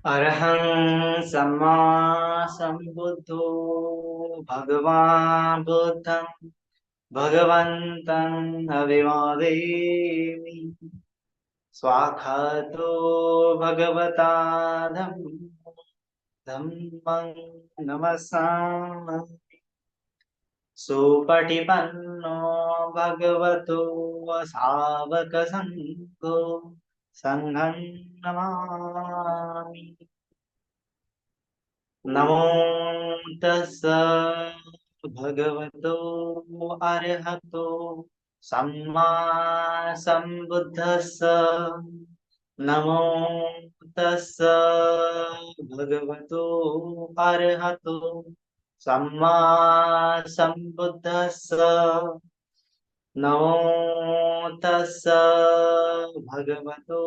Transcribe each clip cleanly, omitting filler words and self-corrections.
अरहं सम्मा सम्बुद्धो भगवान् बुद्धं भगवन्तम् अभिवादेमि। स्वाक्षातो भगवता धम्मं नमस्सामि। सुपटिपन्नो भगवतो सावकसङ्घो सङ्घं नमामि। नमो तस्स भगवतो अरहतो सम्मा सम्बुद्धस्स। नमो तस्स भगवतो अरहतो सम्मा सम्बुद्धस्स। नमो तस्स भगवतो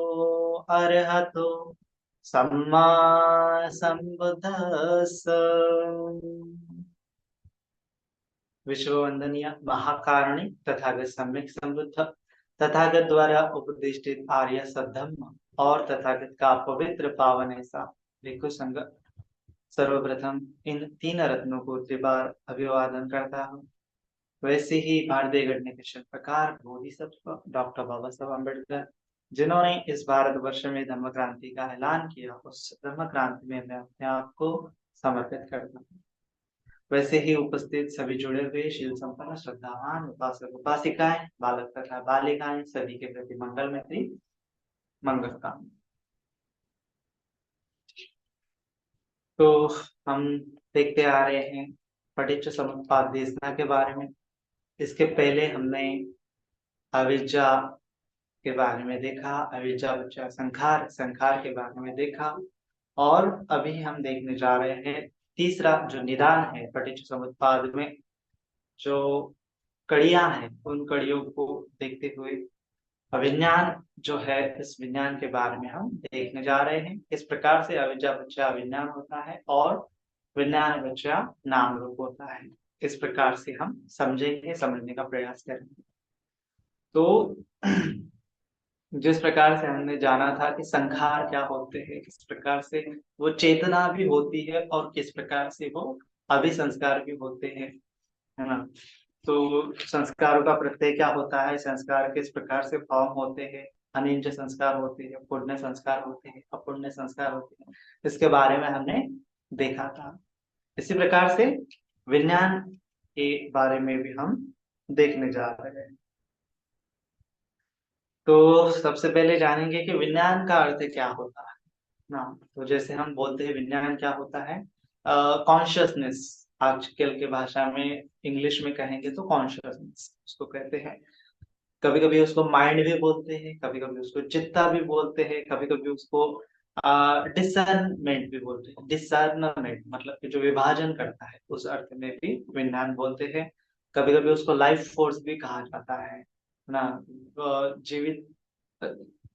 अरहतो सम्मा संबुद्धस्स। विश्ववंदनीय महाकारणी तथागत सम्यक संबुद्ध तथागत द्वारा उपदिष्टित आर्य सद्धम्म और तथागत का पवित्र पावन ऐसा भिक्षु संघ सर्वप्रथम इन तीन रत्नों को त्रिबार अभिवादन करता हूँ। वैसे ही भारतीय गणने के शिल्पकार बोधिसत्व डॉक्टर बाबा साहब अम्बेडकर, जिन्होंने इस भारतवर्ष में धम्म क्रांति का ऐलान किया, उस धम्म क्रांति में मैं अपने आप को समर्पित करता हूँ। वैसे ही उपस्थित सभी जुड़े हुए शील संपन्न श्रद्धावान उपासक उपासिकाएं, बालक तथा बालिकाएं, सभी के प्रति मंगल मैत्री मंगल कामना। तो हम देखते आ रहे हैं पටිච්ච समुप्पाद देशना के बारे में। इसके पहले हमने अविद्या के बारे में देखा, अविद्या बच्चा संखार, संखार के बारे में देखा, और अभी हम देखने जा रहे हैं तीसरा जो निदान है पටිච්ච समुप्पाद में, जो कड़ियां हैं, उन कड़ियों को देखते हुए अविज्ञान जो है, इस विज्ञान के बारे में हम देखने जा रहे हैं। किस प्रकार से अविद्या बच्चा विज्ञान होता है और विज्ञान बच्चा नाम रूप होता है, इस प्रकार से हम समझेंगे, समझने का प्रयास करेंगे। तो जिस प्रकार से हमने जाना था कि संखार क्या होते हैं, किस प्रकार से वो चेतना भी होती है और किस प्रकार से वो अभिसंस्कार भी होते हैं, है ना। तो संस्कारों का प्रत्यय क्या होता है, संस्कार किस प्रकार से फॉर्म होते हैं, अनिंज संस्कार होते हैं, पुण्य संस्कार होते हैं, अपुण्य संस्कार होते हैं, इसके बारे में हमने देखा था। इसी प्रकार से विज्ञान के बारे में भी हम देखने जा रहे हैं। तो सबसे पहले जानेंगे कि विज्ञान का अर्थ क्या होता है ना। तो जैसे हम बोलते हैं विज्ञान क्या होता है, कॉन्शियसनेस, आजकल के भाषा में इंग्लिश में कहेंगे तो कॉन्शियसनेस उसको कहते हैं। कभी कभी उसको माइंड भी बोलते हैं, कभी कभी उसको चित्ता भी बोलते हैं, कभी कभी उसको डिसर्नमेंट भी बोलते हैं। डिसर्नमेंट मतलब कि जो विभाजन करता है, उस अर्थ में भी विज्ञान बोलते हैं। कभी कभी उसको लाइफ फोर्स भी कहा जाता है ना, जीवित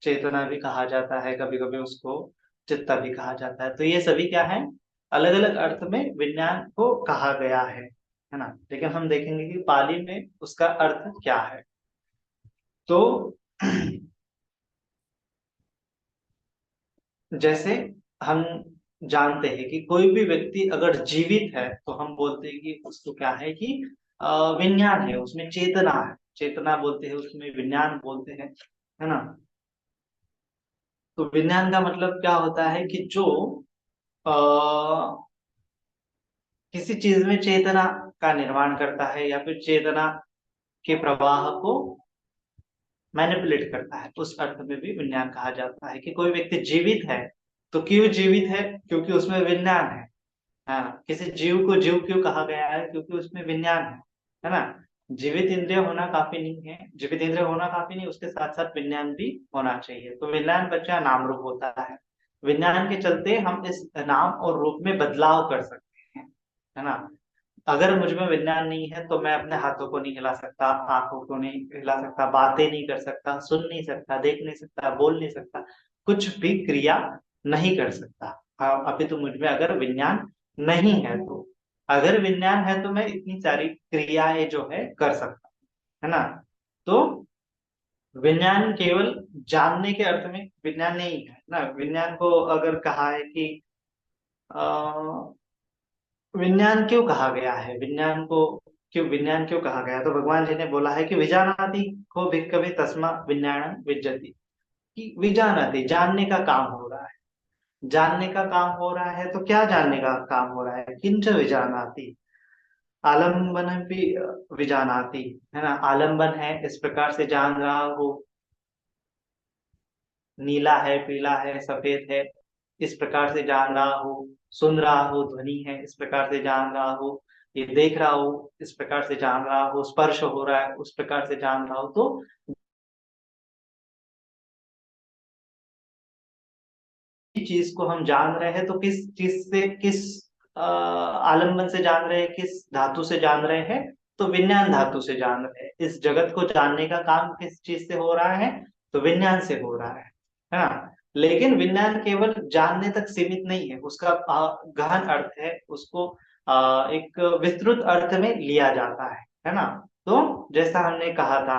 चेतना भी कहा जाता है, कभी कभी उसको चित्ता भी कहा जाता है। तो ये सभी क्या है, अलग अलग अर्थ में विज्ञान को कहा गया है ना। लेकिन हम देखेंगे कि पाली में उसका अर्थ क्या है। तो जैसे हम जानते हैं कि कोई भी व्यक्ति अगर जीवित है तो हम बोलते हैं कि उसको क्या है कि विज्ञान है, उसमें चेतना है, चेतना बोलते हैं, उसमें विज्ञान बोलते हैं, है ना। तो विज्ञान का मतलब क्या होता है कि जो आ, किसी चीज में चेतना का निर्माण करता है या फिर चेतना के प्रवाह को मैनिपुलेट करता है, उस अर्थ में भी विज्ञान कहा जाता है। कि कोई व्यक्ति जीवित है तो क्यों जीवित है, क्योंकि उसमें विज्ञान है। हाँ, किसी जीव को जीव क्यों कहा गया है, क्योंकि उसमें विज्ञान है ना। जीवित इंद्रिय होना काफी नहीं है, जीवित इंद्रिय होना काफी नहीं, उसके साथ साथ विज्ञान भी होना चाहिए। तो विज्ञान बच्चा नाम रूप होता है। विज्ञान के चलते हम इस नाम और रूप में बदलाव कर सकते हैं, है ना। अगर मुझ में विज्ञान नहीं है तो मैं अपने हाथों को नहीं हिला सकता, आंखों को नहीं हिला सकता, बातें नहीं कर सकता, सुन नहीं सकता, देख नहीं सकता, बोल नहीं सकता, कुछ भी क्रिया नहीं कर सकता। अभी तो मुझ में अगर विज्ञान नहीं है तो, अगर विज्ञान है तो मैं इतनी सारी क्रियाएं जो है कर सकता, है ना। तो विज्ञान केवल जानने के अर्थ में विज्ञान नहीं है ना। विज्ञान को अगर कहा है कि अ, विज्ञान क्यों कहा गया है, विज्ञान क्यों कहा गया है? तो भगवान जी ने बोला है कि विजानाति को भिक्खवे तस्मा विज्ञानम विज्जति, कि विजानाति जानने का काम हो रहा है। जानने का काम हो रहा है तो क्या जानने का काम हो रहा है? किंच विजानाति आलम्बन भी विजानाति, है ना। आलम्बन है इस प्रकार से जान रहा हो, नीला है, पीला है, सफेद है, इस प्रकार से जान रहा हो। सुन रहा हो, ध्वनि है, इस प्रकार से जान रहा हो। ये देख रहा हो, इस प्रकार से जान रहा हो। स्पर्श हो रहा है, उस प्रकार से जान रहा हो। तो इस चीज को हम जान रहे हैं तो किस चीज से, किस आलम्बन से जान रहे हैं, किस धातु से जान रहे हैं? तो विज्ञान धातु से जान रहे हैं। इस जगत को जानने का काम किस चीज से हो रहा है? तो विज्ञान से हो रहा है ना। लेकिन विज्ञान केवल जानने तक सीमित नहीं है, उसका गहन अर्थ है, उसको एक विस्तृत अर्थ में लिया जाता है ना। तो जैसा हमने कहा था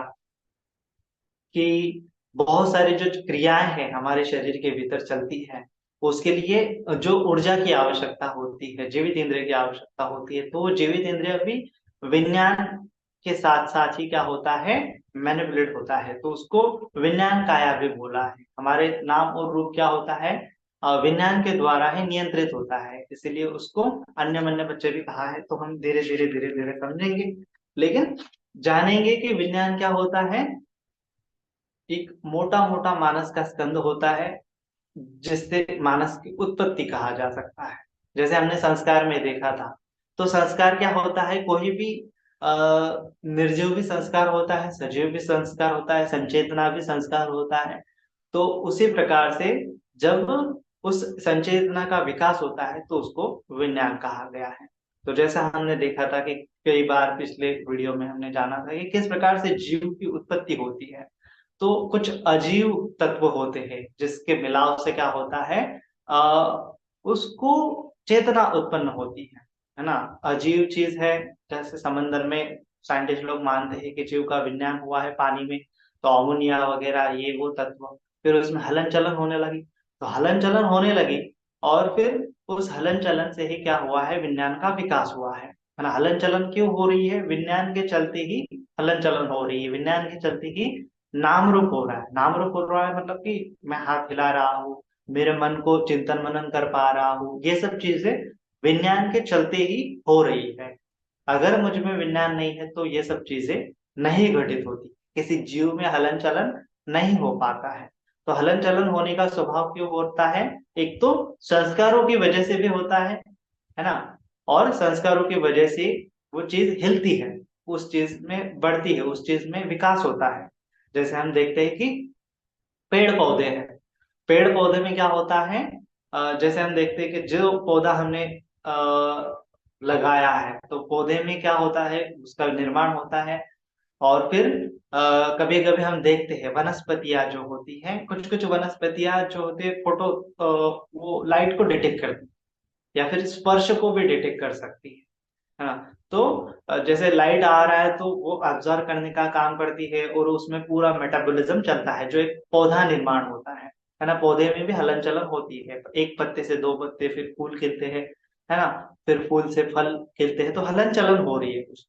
कि बहुत सारी जो क्रियाएं हैं हमारे शरीर के भीतर चलती हैं, उसके लिए जो ऊर्जा की आवश्यकता होती है, जीवित इंद्रिय की आवश्यकता होती है, तो वो जीवित इंद्रिय भी विज्ञान के साथ साथ ही क्या होता है, मैनिपुलेट होता है। तो उसको विज्ञान काया भी बोला है। हमारे नाम और रूप क्या होता है? विज्ञान के द्वारा ही नियंत्रित होता है, इसीलिए उसको अन्य मन्य बच्चे भी कहा है। तो हम धीरे धीरे धीरे धीरे समझेंगे, लेकिन जानेंगे कि विज्ञान क्या होता है। एक मोटा मोटा मानस का स्कंद होता है, जिससे मानस की उत्पत्ति कहा जा सकता है। जैसे हमने संस्कार में देखा था, तो संस्कार क्या होता है? कोई भी निर्जीव भी संस्कार होता है, सजीव भी संस्कार होता है, संचेतना भी संस्कार होता है। तो उसी प्रकार से जब उस संचेतना का विकास होता है तो उसको विज्ञान कहा गया है। तो जैसा हमने देखा था कि कई बार पिछले वीडियो में हमने जाना था कि किस प्रकार से जीव की उत्पत्ति होती है। तो कुछ अजीव तत्व होते हैं जिसके मिलाव से क्या होता है, उसको चेतना उत्पन्न होती है ना। अजीव चीज है, जैसे समंदर में साइंटिस्ट लोग मानते हैं कि जीव का विज्ञान हुआ है पानी में। तो अमोनिया वगैरह ये वो तत्व, फिर उसमें हलन चलन होने लगी। तो हलन चलन होने लगी, और फिर उस हलन चलन से ही क्या हुआ है, विज्ञान का विकास हुआ है ना। हलन चलन क्यों हो रही है? विज्ञान के चलते ही हलन चलन हो रही है, विज्ञान के चलते ही नाम रूप हो रहा है। नाम रूप हो रहा है मतलब कि मैं हाथ हिला रहा हूँ, मेरे मन को चिंतन मनन कर पा रहा हूँ, ये सब चीजें विज्ञान के चलते ही हो रही है। अगर मुझ में विज्ञान नहीं है तो ये सब चीजें नहीं घटित होती, किसी जीव में हलन चलन नहीं हो पाता है। तो हलन चलन होने का स्वभाव क्यों होता है? एक तो संस्कारों की वजह से भी होता है ना। और संस्कारों की वजह से वो चीज हिलती है, उस चीज में बढ़ती है, उस चीज में विकास होता है। जैसे हम देखते हैं कि पेड़ पौधे हैं, पेड़ पौधे में क्या होता है, जैसे हम देखते हैं कि जो पौधा हमने लगाया है, तो पौधे में क्या होता है, उसका निर्माण होता है। और फिर कभी कभी हम देखते हैं वनस्पतियां जो होती हैं, कुछ कुछ वनस्पतियां जो होती है फोटो, वो लाइट को डिटेक्ट करती है या फिर स्पर्श को भी डिटेक्ट कर सकती है ना। तो जैसे लाइट आ रहा है तो वो ऑब्जर्व करने का काम करती है, और उसमें पूरा मेटाबॉलिज्म चलता है, जो एक पौधा निर्माण होता है ना। पौधे में भी हलन चलन होती है, एक पत्ते से दो पत्ते, फिर फूल खिलते हैं, है ना। फिर फूल से फल खिलते हैं, तो हलन चलन हो रही है कुछ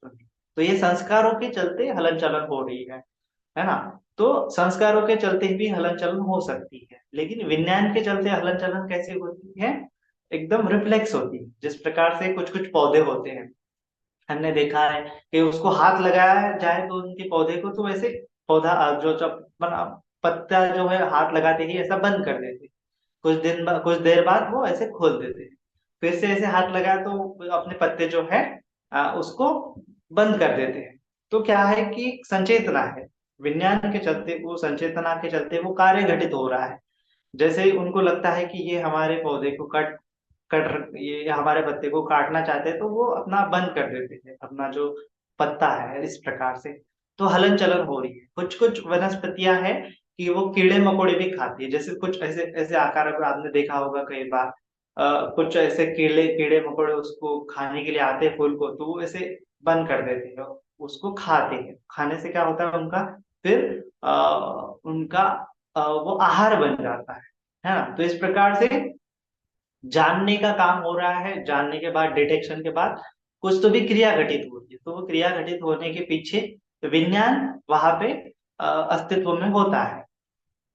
तो ये संस्कारों के चलते हलन चलन हो रही है ना। तो संस्कारों के चलते भी हलन चलन हो सकती है, लेकिन विज्ञान के चलते हलन चलन कैसे होती है? एकदम रिफ्लेक्स होती है। जिस प्रकार से कुछ कुछ पौधे होते हैं, हमने देखा है कि उसको हाथ लगाया जाए तो उनके पौधे को, तो वैसे पौधा जो जब पत्ता जो है हाथ लगाते ही ऐसा बंद कर देते, कुछ देर बाद वो ऐसे खोल देते हैं। फिर से ऐसे हाथ लगाया तो अपने पत्ते जो है उसको बंद कर देते हैं। तो क्या है कि संचेतना है, विज्ञान के चलते, वो संचेतना के चलते वो कार्य घटित हो रहा है। जैसे ही उनको लगता है कि ये हमारे पौधे को कट कट ये हमारे पत्ते को काटना चाहते हैं, तो वो अपना बंद कर देते हैं, अपना जो पत्ता है, इस प्रकार से। तो हलन चलन हो रही है। कुछ कुछ वनस्पतियां हैं कि वो कीड़े मकोड़े भी खाती है, जैसे कुछ ऐसे ऐसे आकार अगर आपने देखा होगा कई बार, कुछ ऐसे कीड़े कीड़े मकोड़े उसको खाने के लिए आते हैं फूल को, तो वो ऐसे बंद कर देते हैं, उसको खाते हैं। खाने से क्या होता है उनका, फिर उनका वो आहार बन जाता है ना। तो इस प्रकार से जानने का काम हो रहा है, जानने के बाद, डिटेक्शन के बाद कुछ तो भी क्रिया घटित होती है, तो वो क्रिया घटित होने के पीछे विज्ञान वहां पे अस्तित्व में होता है।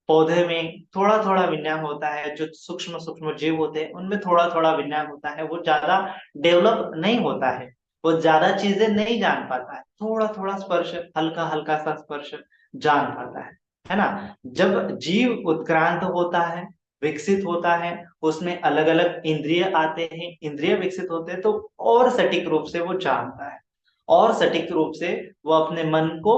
पौधे में थोड़ा थोड़ा विज्ञान होता है, जो सूक्ष्म सूक्ष्म जीव होते हैं उनमें थोड़ा थोड़ा विज्ञान होता है, वो ज्यादा डेवलप नहीं होता है, वो ज्यादा चीजें नहीं जान पाता है, थोड़ा थोड़ा स्पर्श, हल्का हल्का सा स्पर्श जान पाता है ना। जब जीव उत्क्रांत होता है, विकसित होता है, उसमें अलग अलग इंद्रिय आते हैं, इंद्रिय विकसित होते हैं, तो और सटीक रूप से वो जानता है, और सटीक रूप से वो अपने मन को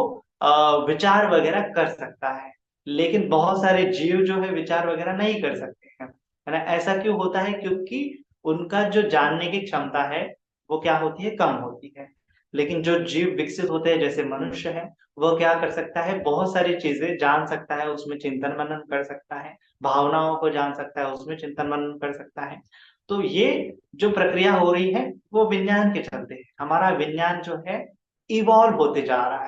विचार वगैरह कर सकता है। लेकिन बहुत सारे जीव जो है विचार वगैरह नहीं कर सकते हैं, है ना। ऐसा क्यों होता है? क्योंकि उनका जो जानने की क्षमता है वो क्या होती है, कम होती है। लेकिन जो जीव विकसित होते हैं, जैसे मनुष्य है, वो क्या कर सकता है, बहुत सारी चीजें जान सकता है, उसमें चिंतन मनन कर सकता है, भावनाओं को जान सकता है, उसमें चिंतन मनन कर सकता है। तो ये जो प्रक्रिया हो रही है वो विज्ञान के चलते है। हमारा विज्ञान जो है इवॉल्व होते जा रहा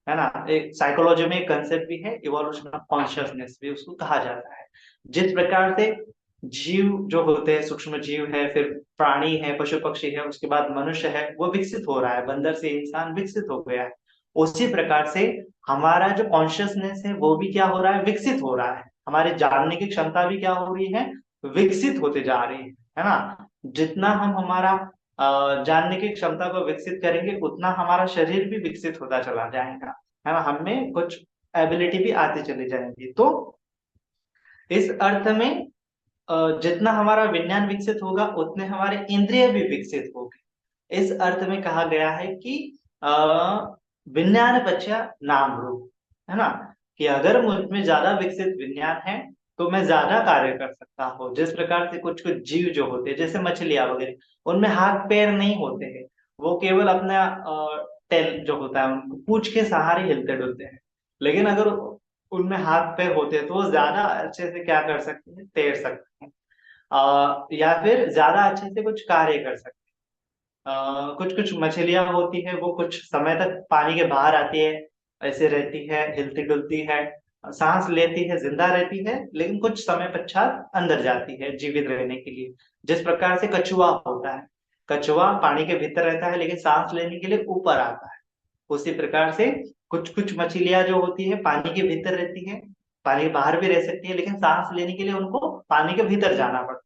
है ना। एक साइकोलॉजी में एक कंसेप्ट भी है, इवोल्यूशन ऑफ कॉन्शियसनेस भी उसको कहा जाता है। जिस प्रकार से जीव जो होते हैं, सूक्ष्म जीव है, फिर प्राणी है, पशु पक्षी है, उसके बाद मनुष्य है, वो विकसित हो रहा है, बंदर से इंसान विकसित हो गया है। उसी प्रकार से हमारा जो कॉन्शियसनेस है वो भी क्या हो रहा है, विकसित हो रहा है। हमारे जानने की क्षमता भी क्या हो रही है, विकसित होते जा रही है ना। जितना हम हमारा जानने की क्षमता को विकसित करेंगे, उतना हमारा शरीर भी विकसित होता चला जाएगा, है ना। हमें कुछ एबिलिटी भी आती चली जाएंगी। तो इस अर्थ में जितना हमारा विज्ञान विकसित होगा, उतने हमारे इंद्रिय भी विकसित होंगे। इस अर्थ में कहा गया है कि अ, विज्ञान पश्य नाम रूप, है ना। कि अगर मुझ में ज्यादा विकसित विज्ञान है तो मैं ज्यादा कार्य कर सकता हूँ। जिस प्रकार से कुछ कुछ जीव जो होते हैं, जैसे मछलियां वगैरह, उनमें हाथ पैर नहीं होते हैं, वो केवल अपना टेल जो होता है, उनको पूंछ के सहारे हिलते डुलते हैं। लेकिन अगर उनमें हाथ पैर होते हैं तो वो ज्यादा अच्छे से क्या कर सकते हैं, तैर सकते हैं, या फिर ज्यादा अच्छे से कुछ कार्य कर सकते हैं। कुछ कुछ मछलियां होती है, वो कुछ समय तक पानी के बाहर आती है, ऐसे रहती है, हिलती डुलती है, सांस लेती है, जिंदा रहती है, लेकिन कुछ समय पश्चात अंदर जाती है जीवित रहने के लिए। जिस प्रकार से कछुआ होता है, कछुआ पानी के भीतर रहता है लेकिन सांस लेने के लिए ऊपर आता है। उसी प्रकार से कुछ कुछ मछलियां जो होती है पानी के भीतर रहती है, पानी के बाहर भी रह सकती है, लेकिन सांस लेने के लिए उनको पानी के भीतर जाना पड़ता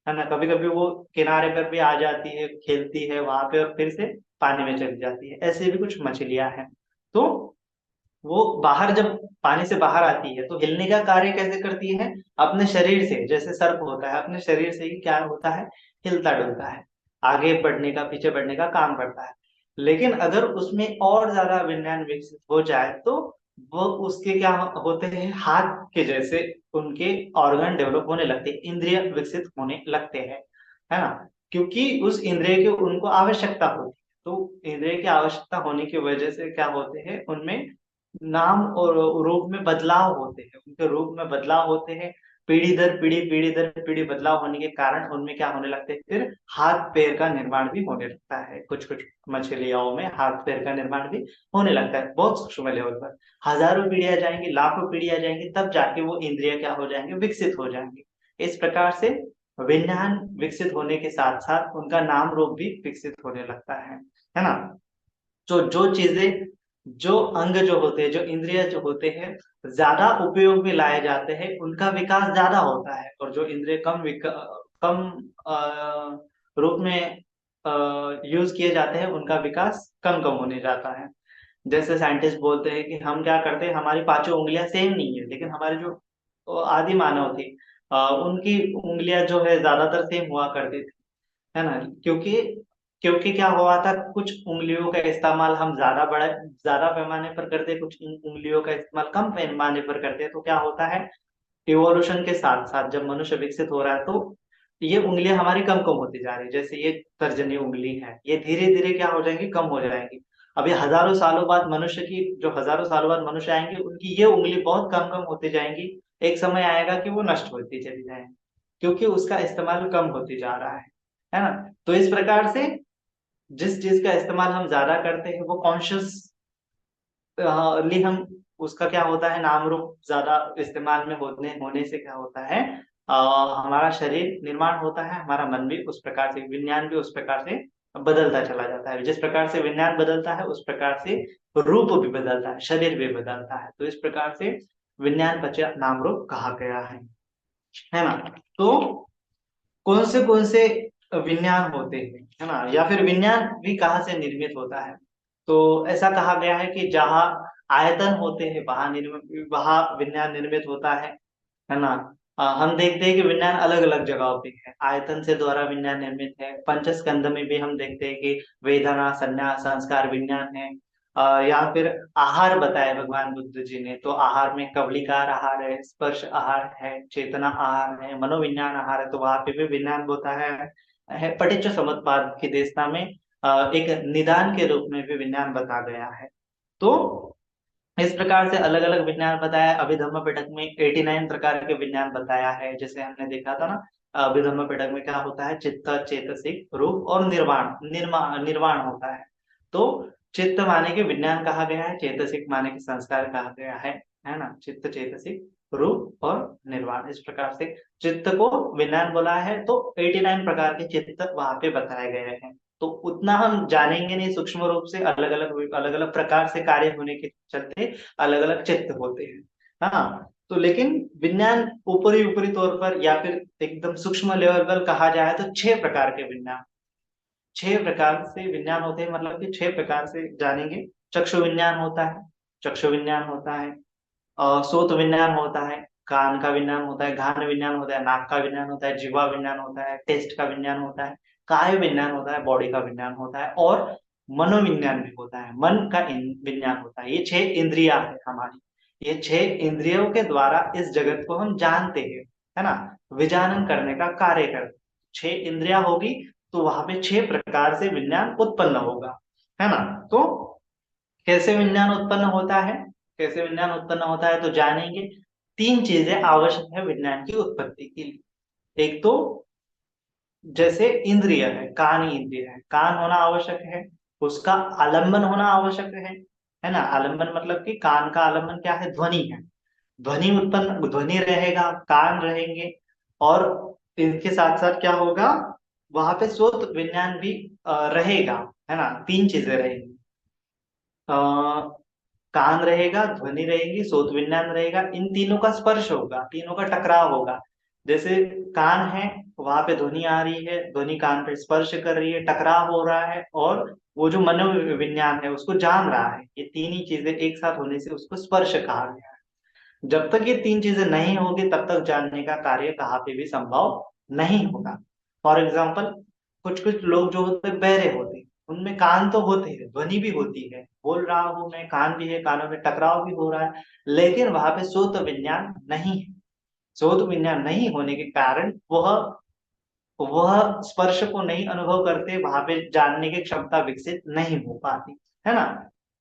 है ना। कभी कभी वो किनारे पर भी आ जाती है, खेलती है वहां पे, और फिर से पानी में चली जाती है। ऐसे भी कुछ मछलियां हैं। तो वो बाहर जब पानी से बाहर आती है तो हिलने का कार्य कैसे करती है, अपने शरीर से। जैसे सर्प होता है, अपने शरीर से ही क्या होता है, हिलता डुलता है, आगे बढ़ने का, पीछे बढ़ने का काम करता है। लेकिन अगर उसमें और ज्यादा विज्ञान विकसित हो जाए तो वो उसके क्या होते हैं, हाथ के जैसे उनके ऑर्गन डेवलप होने लगते हैं, इंद्रिय विकसित होने लगते हैं, है ना। क्योंकि उस इंद्रिय की उनको आवश्यकता होती है। तो इंद्रिय की आवश्यकता होने की वजह से क्या होते हैं, उनमें नाम और रूप में बदलाव होते हैं, उनके रूप में बदलाव होते हैं। पीढ़ी दर पीढ़ी, पीढ़ी दर पीढ़ी बदलाव होने के कारण उनमें क्या होने लगते हैं, फिर हाथ पैर का निर्माण भी होने लगता है। कुछ कुछ मछलियाओं में हाथ पैर का निर्माण भी होने लगता है, बहुत सूक्ष्म लेवल पर। हजारों पीढ़ियां जाएंगी, लाखों पीढ़ियां जाएंगी, तब जाके वो इंद्रिय क्या हो जाएंगे, विकसित हो जाएंगे। इस प्रकार से विज्ञान विकसित होने के साथ साथ उनका नाम रूप भी विकसित होने लगता है ना। तो जो चीजें, जो अंग जो होते हैं, जो इंद्रिय जो होते हैं, ज्यादा उपयोग में लाए जाते हैं, उनका विकास ज्यादा होता है। और जो इंद्रिय कम रूप में यूज किए जाते हैं, उनका विकास कम कम होने जाता है। जैसे साइंटिस्ट बोलते हैं कि हम क्या करते हैं, हमारी पांचों उंगलियां सेम नहीं है, लेकिन हमारे जो आदि मानव थे, उनकी उंगलियां जो है ज्यादातर सेम हुआ करती थी, है ना। क्योंकि क्योंकि क्या हुआ था, कुछ उंगलियों का इस्तेमाल हम ज्यादा पैमाने पर करते, कुछ उंगलियों का इस्तेमाल कम पैमाने पर करते, तो क्या होता है, इवोल्यूशन के साथ साथ जब मनुष्य विकसित हो रहा है तो ये उंगलियां हमारी कम कम होती जा रही है। जैसे ये तर्जनी उंगली है, ये धीरे धीरे क्या हो जाएंगी, कम हो जाएंगी। अभी हजारों सालों बाद मनुष्य की, जो हजारों सालों बाद मनुष्य आएंगे, उनकी ये उंगली बहुत कम कम होती जाएंगी। एक समय आएगा कि वो नष्ट होती चली जाएंगी, क्योंकि उसका इस्तेमाल कम होती जा रहा है ना। तो इस प्रकार से जिस चीज का इस्तेमाल हम ज्यादा करते हैं वो कॉन्शियसली हम उसका क्या होता है, नाम रूप ज्यादा इस्तेमाल में होने होने से क्या होता है, हमारा शरीर निर्माण होता है, हमारा मन भी उस प्रकार से, विज्ञान भी उस प्रकार से बदलता चला जाता है। जिस प्रकार से विज्ञान बदलता है उस प्रकार से रूप भी बदलता है, शरीर भी बदलता है। तो इस प्रकार से विज्ञान पश्चात नाम रूप कहा गया है ना। तो कौन से विज्ञान होते हैं, है ना, या फिर विज्ञान भी कहाँ से निर्मित होता है। तो ऐसा कहा गया है कि जहाँ आयतन होते हैं वहाँ विज्ञान निर्मित होता है ना। हम देखते हैं कि विज्ञान अलग अलग जगहों पे है, आयतन से द्वारा विज्ञान निर्मित है। पंचस्कंद में भी हम देखते हैं कि वेदना, संन्यास, संस्कार विज्ञान है। या फिर आहार बताया भगवान बुद्ध जी ने, तो आहार में कवलिकार आहार है, स्पर्श आहार है, चेतना आहार है, मनोविज्ञान आहार है, तो वहां पे भी विज्ञान होता है। पටිච්ච समुप्पाद की देशना में एक निदान के रूप में भी विज्ञान बता गया है। तो इस प्रकार से अलग अलग विज्ञान बताया। अभिधम्म पिटक में 89 प्रकार के विज्ञान बताया है, जैसे हमने देखा था ना। अभिधम्म पिटक में क्या होता है, चित्त, चेतसिक, रूप और निर्वाण, निर्वाण होता है। तो चित्त माने के विज्ञान कहा गया है, चेतसिक माने के संस्कार कहा गया है ना। चित्त, चेतसिक, रूप और निर्वाण, इस प्रकार से चित्त को विज्ञान बोला है। तो 89 प्रकार के चित्त वहां पे बताए गए हैं। तो उतना हम जानेंगे नहीं सूक्ष्म रूप से, अलग अलग प्रकार से कार्य होने के चलते अलग अलग चित्त होते हैं। हाँ, तो लेकिन विज्ञान ऊपरी ऊपरी तौर पर या फिर एकदम सूक्ष्म लेवल पर कहा जाए तो 6 प्रकार के विज्ञान, 6 प्रकार से विज्ञान होते हैं, मतलब कि 6 प्रकार से जानेंगे। चक्षु विज्ञान होता है, चक्षु विज्ञान होता है, सोत विज्ञान होता है, कान का विज्ञान होता है, घान विज्ञान होता है, नाक का विज्ञान होता है, जीवा विज्ञान होता है, टेस्ट का विज्ञान होता है, काय विज्ञान होता है, बॉडी का विज्ञान होता है, और मनोविज्ञान भी होता है, मन का विज्ञान होता है। ये 6 इंद्रियां है हमारी, ये 6 इंद्रियों के द्वारा इस जगत को हम जानते हैं, है ना। विजानन करने का कार्य करते हैं। 6 इंद्रियां होगी तो वहां पे 6 प्रकार से विज्ञान उत्पन्न होगा, है ना। तो कैसे विज्ञान उत्पन्न होता है, कैसे विज्ञान उत्पन्न होता है तो जानेंगे। 3 चीजें आवश्यक है विज्ञान की उत्पत्ति के लिए। एक तो जैसे इंद्रिय है, कान इंद्रिय है, कान होना आवश्यक है, उसका आलंबन होना आवश्यक है ना। आलंबन मतलब कि कान का आलंबन क्या है, ध्वनि है। ध्वनि उत्पन्न, ध्वनि रहेगा, कान रहेंगे, और इनके साथ साथ क्या होगा, वहां पे श्रोत विज्ञान भी रहेगा, है ना। 3 चीजें रहेंगी, कान रहेगा, ध्वनि रहेगी, सोत विज्ञान रहेगा। इन तीनों का स्पर्श होगा, तीनों का टकराव होगा। जैसे कान है, वहां पे ध्वनि आ रही है, ध्वनि कान पे स्पर्श कर रही है, टकराव हो रहा है, और वो जो मनोविज्ञान है उसको जान रहा है। ये तीन ही चीजें एक साथ होने से उसको स्पर्श कहा गया है। जब तक ये 3 चीजें नहीं होगी तब तक जानने का कार्य कहाँ पे भी संभव नहीं होगा। फॉर एग्जाम्पल, कुछ कुछ लोग जो होते हैं बहरे होते हैं, उनमें कान तो होते हैं, ध्वनि भी होती है, बोल रहा हूं मैं, कान भी है, कानों में टकराव भी हो रहा है, लेकिन वहां पे श्रोत विज्ञान नहीं है। श्रोत विज्ञान नहीं होने के कारण वह स्पर्श को नहीं अनुभव करते, वहां पे जानने की क्षमता विकसित नहीं हो पाती, है ना।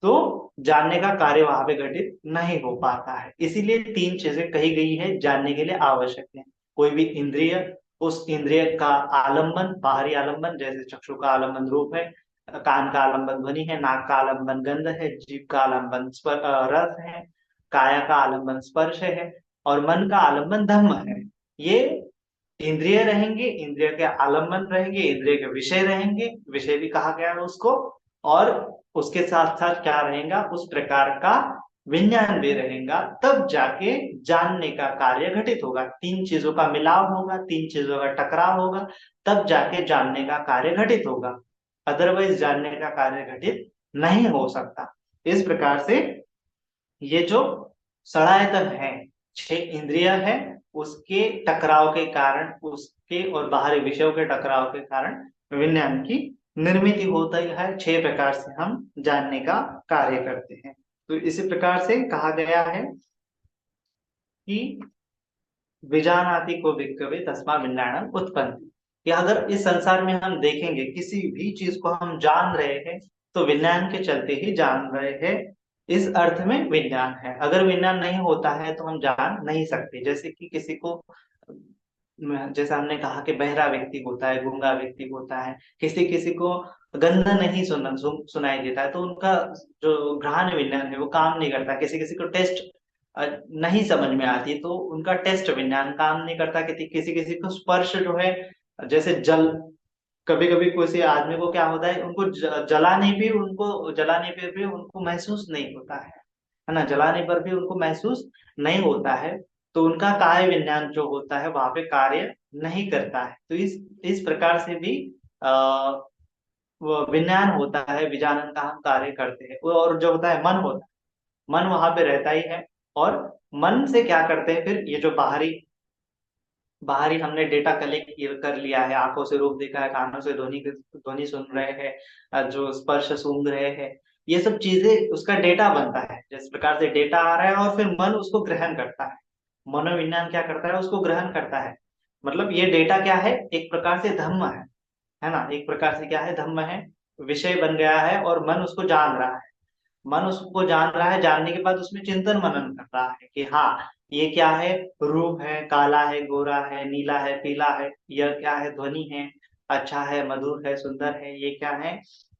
तो जानने का कार्य वहां पे घटित नहीं हो पाता है। इसीलिए 3 चीजें कही गई है जानने के लिए आवश्यक है। कोई भी इंद्रिय, उस इंद्रिय का आलंबन, बाहरी आलंबन, जैसे चक्षु का आलंबन रूप है, कान का आलंबन ध्वनि है, नाक का आलंबन गंध है, जीभ का आलंबन रस है, काया का आलंबन स्पर्श है, और मन का आलंबन धम्म है। ये इंद्रिय रहेंगे, इंद्रिय के आलंबन रहेंगे, इंद्रिय के विषय रहेंगे, विषय भी कहा गया है उसको, और उसके साथ साथ क्या रहेगा, उस प्रकार का विज्ञान भी रहेगा। तब जाके जानने का कार्य घटित होगा, 3 चीजों का मिलाव होगा, 3 चीजों का टकराव होगा, तब जाके जानने का कार्य घटित होगा। अदरवाइज जानने का कार्य घटित नहीं हो सकता। इस प्रकार से ये जो सड़ायतन है, 6 इंद्रिय है, उसके टकराव के कारण, उसके और बाहरी विषयों के टकराव के कारण विज्ञान की निर्मित होता है। 6 प्रकार से हम जानने का कार्य करते हैं। तो इसी प्रकार से कहा गया है कि विजानाति को विक्रवे तस्मा विज्ञानम उत्पत्ति, कि अगर इस संसार में हम देखेंगे किसी भी चीज को हम जान रहे हैं तो विज्ञान के चलते ही जान रहे हैं। इस अर्थ में विज्ञान है, अगर विज्ञान नहीं होता है तो हम जान नहीं सकते। जैसे कि किसी को, जैसा हमने कहा कि बहरा व्यक्ति होता है, गूंगा व्यक्ति होता है, किसी किसी को गंध नहीं सुनाई देता है, तो उनका जो घ्राण विज्ञान है वो काम नहीं करता। किसी किसी को टेस्ट नहीं समझ में आती, तो उनका टेस्ट विज्ञान काम नहीं करता। किसी किसी को स्पर्श जो है, जैसे जल, कभी कभी किसी आदमी को क्या होता है, उनको जलाने पे भी उनको महसूस नहीं होता है ना, जलाने पर भी उनको महसूस नहीं होता है। तो उनका काय विज्ञान जो होता है वहां पे कार्य नहीं करता है। तो इस प्रकार से भी आ, वो विज्ञान होता है, विजानन का हम कार्य करते हैं। और जो होता है मन होता है, मन वहां पे रहता ही है। और मन से क्या करते हैं फिर, ये जो बाहरी बाहरी हमने डेटा कलेक्ट कर लिया है, आंखों से रूप देखा है, कानों से ध्वनि ध्वनि सुन रहे हैं, जो स्पर्श सूंघ रहे हैं, ये सब चीजें उसका डेटा बनता है। जिस प्रकार से डेटा आ रहा है और फिर मन उसको ग्रहण करता है, मनोविज्ञान क्या करता है, उसको ग्रहण करता है। मतलब ये डेटा क्या है, एक प्रकार से धम्म है ना, एक प्रकार से क्या है, धम्म है, विषय बन गया है और मन उसको जान रहा है। मन उसको जान रहा है, जानने के बाद उसमें चिंतन मनन कर रहा है कि हाँ, ये क्या है, रूप है, काला है, गोरा है, नीला है, पीला है, यह क्या है, ध्वनि है, अच्छा है, मधुर है, सुंदर है, ये क्या है,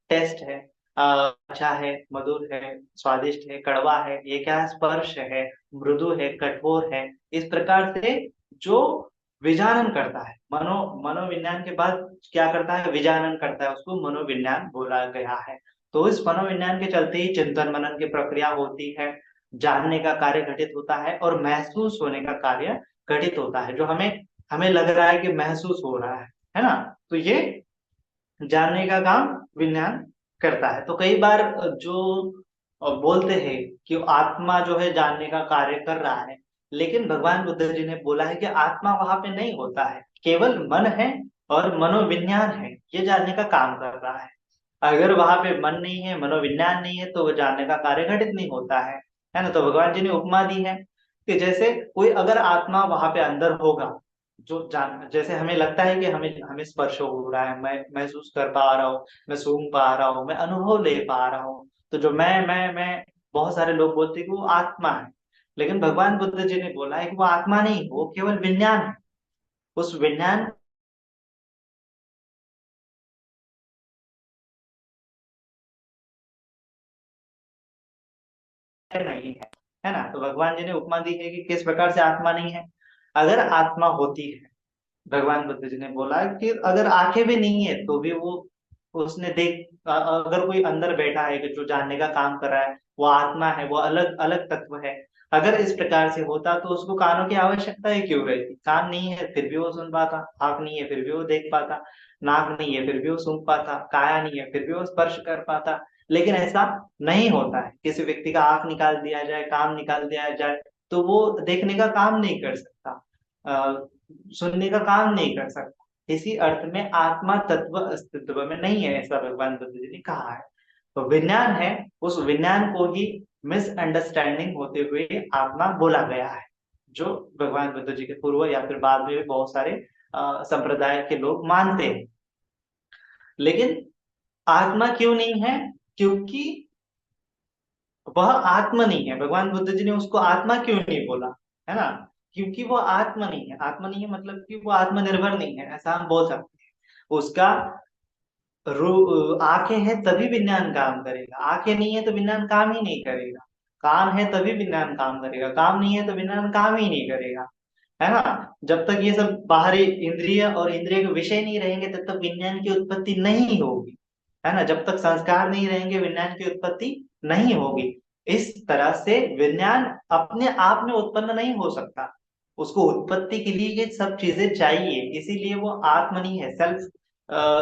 टेस्ट है, अच्छा है, मधुर है, स्वादिष्ट है, कड़वा है, ये क्या है, स्पर्श है, मृदु है, कठोर है। इस प्रकार से जो विजानन करता है, मनोविज्ञान के बाद क्या करता है, विजानन करता है, उसको मनोविज्ञान बोला गया है। तो इस मनोविज्ञान के चलते ही चिंतन मनन की प्रक्रिया होती है, जानने का कार्य घटित होता है और महसूस होने का कार्य घटित होता है। जो हमें हमें लग रहा है कि महसूस हो रहा है ना, तो ये जानने का काम विज्ञान करता है। तो कई बार जो बोलते हैं कि आत्मा जो है जानने का कार्य कर रहा है, लेकिन भगवान बुद्ध जी ने बोला है कि आत्मा वहां पे नहीं होता है, केवल मन है और मनोविज्ञान है, ये जानने का काम कर रहा है। अगर वहां पे मन नहीं है, मनोविज्ञान नहीं है, तो वो जानने का कार्य घटित नहीं होता है ना। तो भगवान जी ने उपमा दी है कि जैसे कोई अगर आत्मा वहां पे अंदर होगा, जो जान, जैसे हमें लगता है कि हमें हमें स्पर्श हो रहा है, मैं महसूस कर पा रहा हूँ, मैं सूंघ पा रहा हूँ, मैं अनुभव ले पा रहा हूँ, तो जो मैं बहुत सारे लोग बोलते हैं कि वो आत्मा है। लेकिन भगवान बुद्ध जी ने बोला है कि वो आत्मा नहीं, वो केवल विज्ञान है। उस विज्ञान नहीं है ना। तो भगवान जी ने उपमा दी है कि किस प्रकार से आत्मा नहीं है। अगर आत्मा होती है, भगवान बुद्ध जी ने बोला कि अगर आंखें भी नहीं है तो भी वो उसने अगर कोई अंदर बैठा है कि जो जानने का काम कर रहा है, वो आत्मा है, वो अलग अलग तत्व है। अगर इस प्रकार से होता तो उसको कानों की आवश्यकता ही क्यों रहती, कान नहीं है फिर भी वो सुन पाता, आंख नहीं है फिर भी वो देख पाता, नाक नहीं है फिर भी वो सूंघ पाता, काया नहीं है फिर भी वो स्पर्श कर पाता। लेकिन ऐसा नहीं होता है। किसी व्यक्ति का आंख निकाल दिया जाए, कान निकाल दिया जाए, तो वो देखने का काम नहीं कर सकता, सुनने का काम नहीं कर सकता। इसी अर्थ में आत्मा तत्व अस्तित्व में नहीं है, ऐसा भगवान बुद्ध जी ने कहा है। तो विज्ञान है, उस विज्ञान को ही मिसअंडरस्टैंडिंग होते हुए आत्मा बोला गया है, जो भगवान बुद्ध जी के पूर्व या फिर बाद में भी बहुत सारे संप्रदाय के लोग मानते हैं। लेकिन आत्मा क्यों नहीं है, क्योंकि वह आत्मा नहीं है। भगवान बुद्ध जी ने उसको आत्मा क्यों नहीं बोला, है ना, क्योंकि वो आत्मा नहीं है। आत्मा नहीं है मतलब कि वो आत्मनिर्भर नहीं है, ऐसा हम बोल सकते हैं। उसका आंखें हैं तभी विज्ञान काम करेगा, आंखें नहीं है तो विज्ञान काम ही नहीं करेगा। कान है तभी विज्ञान काम करेगा, काम नहीं है तो विज्ञान काम ही नहीं करेगा, है ना। जब तक ये सब बाहरी इंद्रिय और इंद्रिय के विषय नहीं रहेंगे, तब तक विज्ञान की उत्पत्ति नहीं होगी, है ना। जब तक संस्कार नहीं रहेंगे, विज्ञान की उत्पत्ति नहीं होगी। इस तरह से विज्ञान अपने आप में उत्पन्न नहीं हो सकता, उसको उत्पत्ति के लिए ये सब चीजें चाहिए। इसीलिए वो आत्म नहीं है,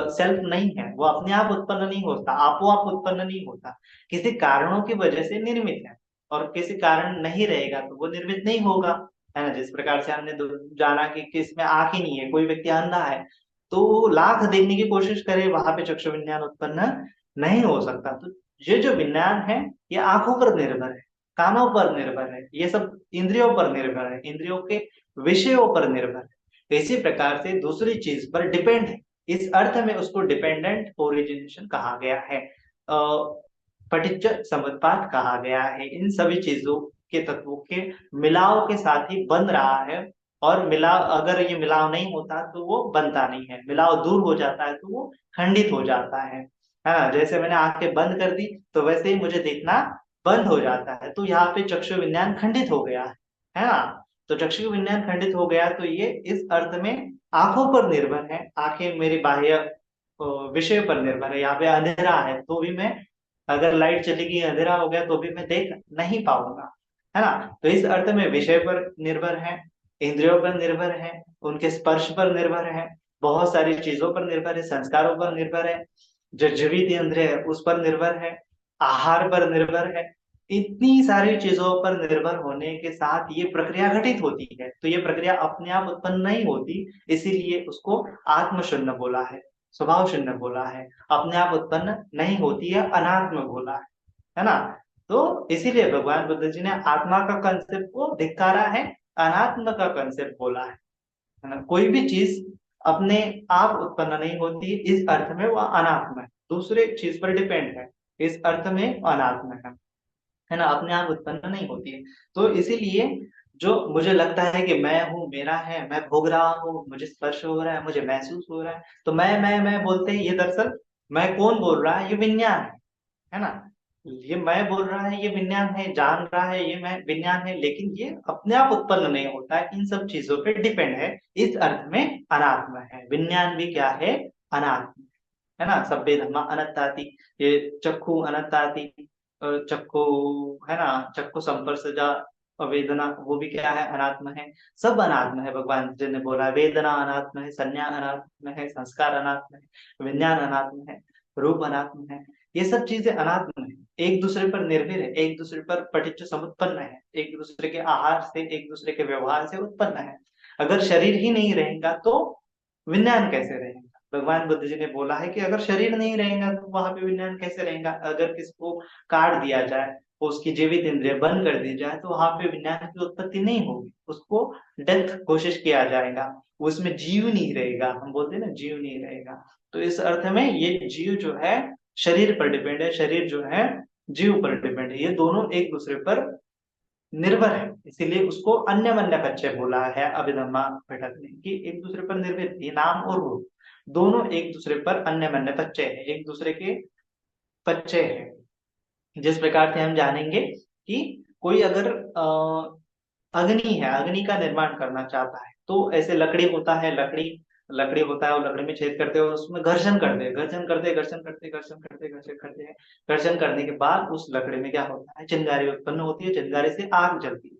सेल्फ नहीं है, वो अपने आप उत्पन्न नहीं होता, आपो आप उत्पन्न नहीं होता, किसी कारणों की वजह से निर्मित है। और किसी कारण नहीं रहेगा तो वो निर्मित नहीं होगा, है ना। जिस प्रकार से हमने जाना कि किसमें आंख ही नहीं है, कोई व्यक्ति अंधा है, तो लाख देखने की कोशिश करे, वहां पे चक्षु विज्ञान उत्पन्न नहीं हो सकता। तो ये जो विज्ञान है, ये आंखों पर निर्भर है, कानों पर निर्भर है, ये सब इंद्रियों पर निर्भर है, इंद्रियों के विषयों पर निर्भर है। इसी प्रकार से दूसरी चीज पर डिपेंड है। इस अर्थ में उसको डिपेंडेंट ओरिजिनेशन कहा गया है, पटिच्च समुत्पाद कहा गया है। इन सभी चीजों के तत्वों के मिलाव के साथ ही बन रहा है। और मिलाव, अगर ये मिलाव नहीं होता तो वो बनता नहीं है, मिलाव दूर हो जाता है तो वो खंडित हो जाता है। है ना। जैसे मैंने आंखें बंद कर दी तो वैसे ही मुझे देखना बंद हो जाता है, तो यहाँ पे चक्षु विज्ञान खंडित हो गया है ना। तो चक्षु विज्ञान खंडित हो गया, तो ये इस अर्थ में आंखों पर निर्भर है। आंखें मेरी बाह्य विषय पर निर्भर है। यहाँ पे अंधेरा है तो भी मैं, अगर लाइट चली गई अंधेरा हो गया तो भी मैं देख नहीं पाऊंगा, है ना। तो इस अर्थ में विषय पर निर्भर है, इंद्रियों पर निर्भर है, उनके स्पर्श पर निर्भर है, बहुत सारी चीजों पर निर्भर है, संस्कारों पर निर्भर है, जो जीवित इंद्रिय है उस पर निर्भर है, आहार पर निर्भर है। इतनी सारी चीजों पर निर्भर होने के साथ ये प्रक्रिया घटित होती है, तो ये प्रक्रिया अपने आप उत्पन्न नहीं होती, इसीलिए उसको आत्मशून्य बोला है, स्वभाव शून्य बोला है। अपने आप उत्पन्न नहीं होती है, अनात्म बोला है ना। तो इसीलिए भगवान बुद्ध जी ने आत्मा का कंसेप्ट को धिक्कारा है, अनात्म का कंसेप्ट बोला है ना। कोई भी चीज अपने आप उत्पन्न नहीं होती, इस अर्थ में वह अनात्म है, दूसरे चीज पर डिपेंड है, इस अर्थ में अनात्म है ना, अपने आप उत्पन्न नहीं होती है। तो इसीलिए जो मुझे लगता है कि मैं हूँ, मेरा है, मैं भोग रहा हूँ, मुझे स्पर्श हो रहा है, मुझे महसूस हो रहा है, तो मैं बोलते हैं, ये दरअसल मैं कौन बोल रहा है, ये विज्ञान है ना। ये मैं बोल रहा है, ये विज्ञान है, जान रहा है, ये मैं विज्ञान है, लेकिन ये अपने आप उत्पन्न नहीं होता है, इन सब चीजों पे डिपेंड है। इस अर्थ में अनात्म है। विज्ञान भी क्या है, अनात्म है ना। सभ्य धर्म अनत्ताति, ये चक्षु अनत्ताति, चक्षु है ना, चक्षु संपर्शजा वेदना, वो भी क्या है, अनात्म है। सब अनात्म है। भगवान जी ने बोला वेदना अनात्म है, संज्ञा अनात्म है, संस्कार अनात्म है, विज्ञान अनात्म है, रूप अनात्म है। ये सब चीजें अनात्म है, एक दूसरे पर निर्भर है, एक दूसरे पर पटिच्च समुत्पन्न है, एक दूसरे के आहार से, एक दूसरे के व्यवहार से उत्पन्न है। अगर शरीर ही नहीं रहेगा तो विज्ञान कैसे रहेगा। भगवान बुद्ध जी ने बोला है कि अगर शरीर नहीं रहेगा तो वहां पे विज्ञान कैसे रहेगा। अगर किसको काट दिया जाए, उसकी जीवित इंद्रिय बंद कर दी जाए, तो वहां पे विज्ञान की उत्पत्ति नहीं होगी, उसको डेथ कोशिश किया जाएगा, उसमें जीव नहीं रहेगा, हम बोलते हैं ना जीव नहीं रहेगा। तो इस अर्थ में ये जीव जो है शरीर पर डिपेंड है, शरीर जो है जीव पर डिपेंड है, ये दोनों एक दूसरे पर निर्भर है। इसीलिए उसको अन्य मन्य पच्चय बोला है अभिधम्मा घटक ने, कि एक दूसरे पर निर्भर, ये नाम और रूप दोनों एक दूसरे पर अन्य मन्य पच्चय है, एक दूसरे के पच्चय है। जिस प्रकार से हम जानेंगे कि कोई अगर अग्नि है, अग्नि का निर्माण करना चाहता है, तो ऐसे लकड़ी होता है, लकड़ी लकड़ी होता है, और लकड़ी में छेद करते हैं, उसमें घर्षण करते हैं, घर्षण करते घर्षण करते घर्षण करते घर्षण करते हैं। घर्षण करने के बाद उस लकड़ी में क्या होता है, चिंगारी उत्पन्न होती है, चिंगारी से आग जलती है,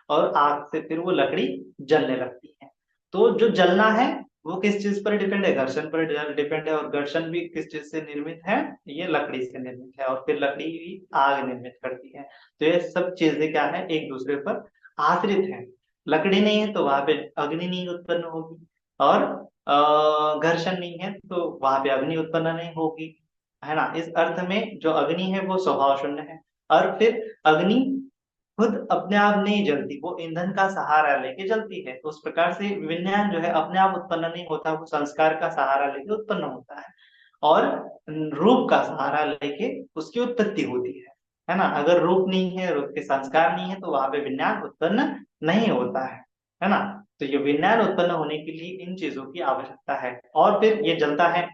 और आग से फिर वो लकड़ी जलने लगती है। तो जो जलना है वो किस चीज पर डिपेंड है, घर्षण पर डिपेंड है, और घर्षण भी किस चीज से निर्मित है, ये लकड़ी से निर्मित है, और फिर लकड़ी भी आग निर्मित करती है। तो ये सब चीजें क्या है, एक दूसरे पर आश्रित है। लकड़ी नहीं है तो वहां पे अग्नि नहीं उत्पन्न होगी, और घर्षण नहीं है तो वहां पे अग्नि उत्पन्न नहीं होगी, है ना। इस अर्थ में जो अग्नि है वो स्वभाव शून्य है, और फिर अग्नि खुद अपने आप नहीं जलती, वो ईंधन का सहारा लेके जलती है। तो उस प्रकार से विज्ञान जो है अपने आप उत्पन्न नहीं होता, वो संस्कार का सहारा लेके उत्पन्न होता है, और रूप का सहारा लेके उसकी उत्पत्ति होती है ना। अगर रूप नहीं है, रूप के संस्कार नहीं है, तो वहां पे विज्ञान उत्पन्न नहीं होता है ना। तो ये विज्ञान उत्पन्न होने के लिए इन चीजों की आवश्यकता है, और फिर ये जलता है।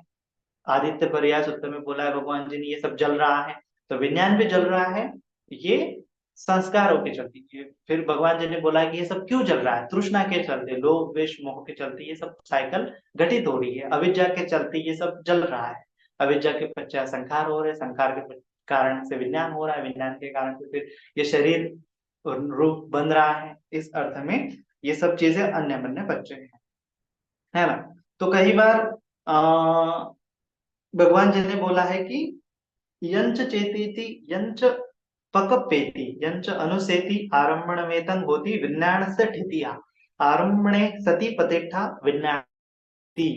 आदित्य पर्याय सूत्र में बोला है भगवान जी ने, ये सब जल रहा है, तो विज्ञान भी जल रहा है, ये संस्कारों के चलते। फिर भगवान जी ने बोला कि ये सब क्यों जल रहा है, तृष्णा के चलते, लोभ द्वेष मोह के चलते ये सब साइकिल घटित हो रही है, अविद्या के चलते ये सब जल रहा है। अविद्या के पश्चात संखार हो रहे हैं, संखार के कारण से विज्ञान हो रहा है, विज्ञान के कारण से फिर ये शरीर रूप बन रहा है। इस अर्थ में ये सब चीजें अन्य मन्य बच्चे हैं, है ना। तो कई बार भगवान जी ने बोला है कि यंच चेतीति यंच पकपेति यंच अनुसेति आरम्भण वेतन होती विज्ञान से ठितिया। आरम्भणे सती पतिष्ठा विज्ञाति,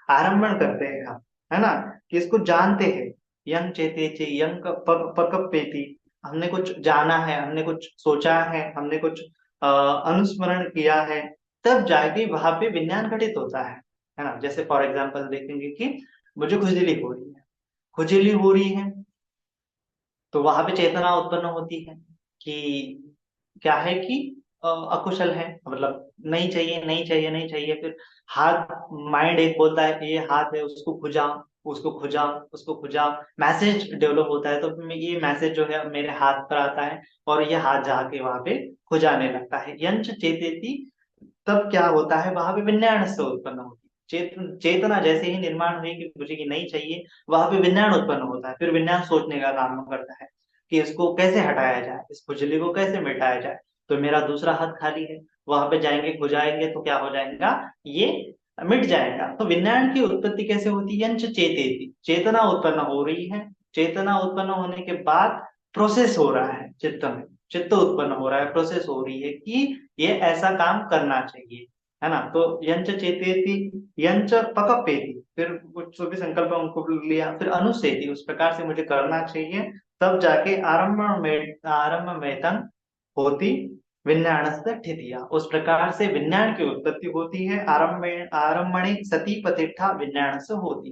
आरम्भण करते हैं हम, है ना, कि इसको जानते हैं। यंग चेतेचि यंग पकपेति, हमने कुछ जाना है, हमने कुछ सोचा है, हमने कुछ अनुस्मरण किया है, तब जाके वहां पे विज्ञान घटित होता है ना। जैसे फॉर एग्जाम्पल देखेंगे कि मुझे खुजली हो रही है, खुजली हो रही है, तो वहां पे चेतना उत्पन्न होती है कि क्या है कि अकुशल है, मतलब नहीं चाहिए नहीं चाहिए नहीं चाहिए। फिर हाथ, माइंड एक बोलता है कि ये हाथ है उसको खुजाओ, उसको खुजा, मैसेज डेवलप होता है, तो ये मैसेज जो है मेरे हाथ पर आता है और ये हाथ जाके वहां पे खुजाने लगता है। यंच चेतेति, तब क्या होता है, वहां पे विज्ञान से उत्पन्न होती है। चेतना जैसे ही निर्माण हुई कि मुझे ये नहीं चाहिए, वहां पे विज्ञान उत्पन्न होता है। फिर विज्ञान सोचने का काम करता है कि इसको कैसे हटाया जाए, इस खुजली को कैसे मिटाया जाए। तो मेरा दूसरा हाथ खाली है, वहां पे जाएंगे खुजाएंगे तो क्या हो जाएगा, ये मिट जाएगा। तो विज्ञान की उत्पत्ति कैसे होती है, यंच चेतेति, चेतना उत्पन्न हो रही है। चेतना उत्पन्न होने के बाद प्रोसेस हो रहा है चित्त में, चित्त उत्पन्न हो रहा है, प्रोसेस हो रही है कि ये ऐसा काम करना चाहिए, है ना। तो यंच चेतेति, यंच पकपेति, फिर कुछ जो भी संकल्प है उनको लिया, फिर अनुसेति, उस प्रकार से मुझे करना चाहिए। तब जाके आरंभ में होती विज्ञान स्थितिया, उस प्रकार से विज्ञान की उत्पत्ति होती है। आरंभणे सती प्रतिष्ठा विज्ञान से होती,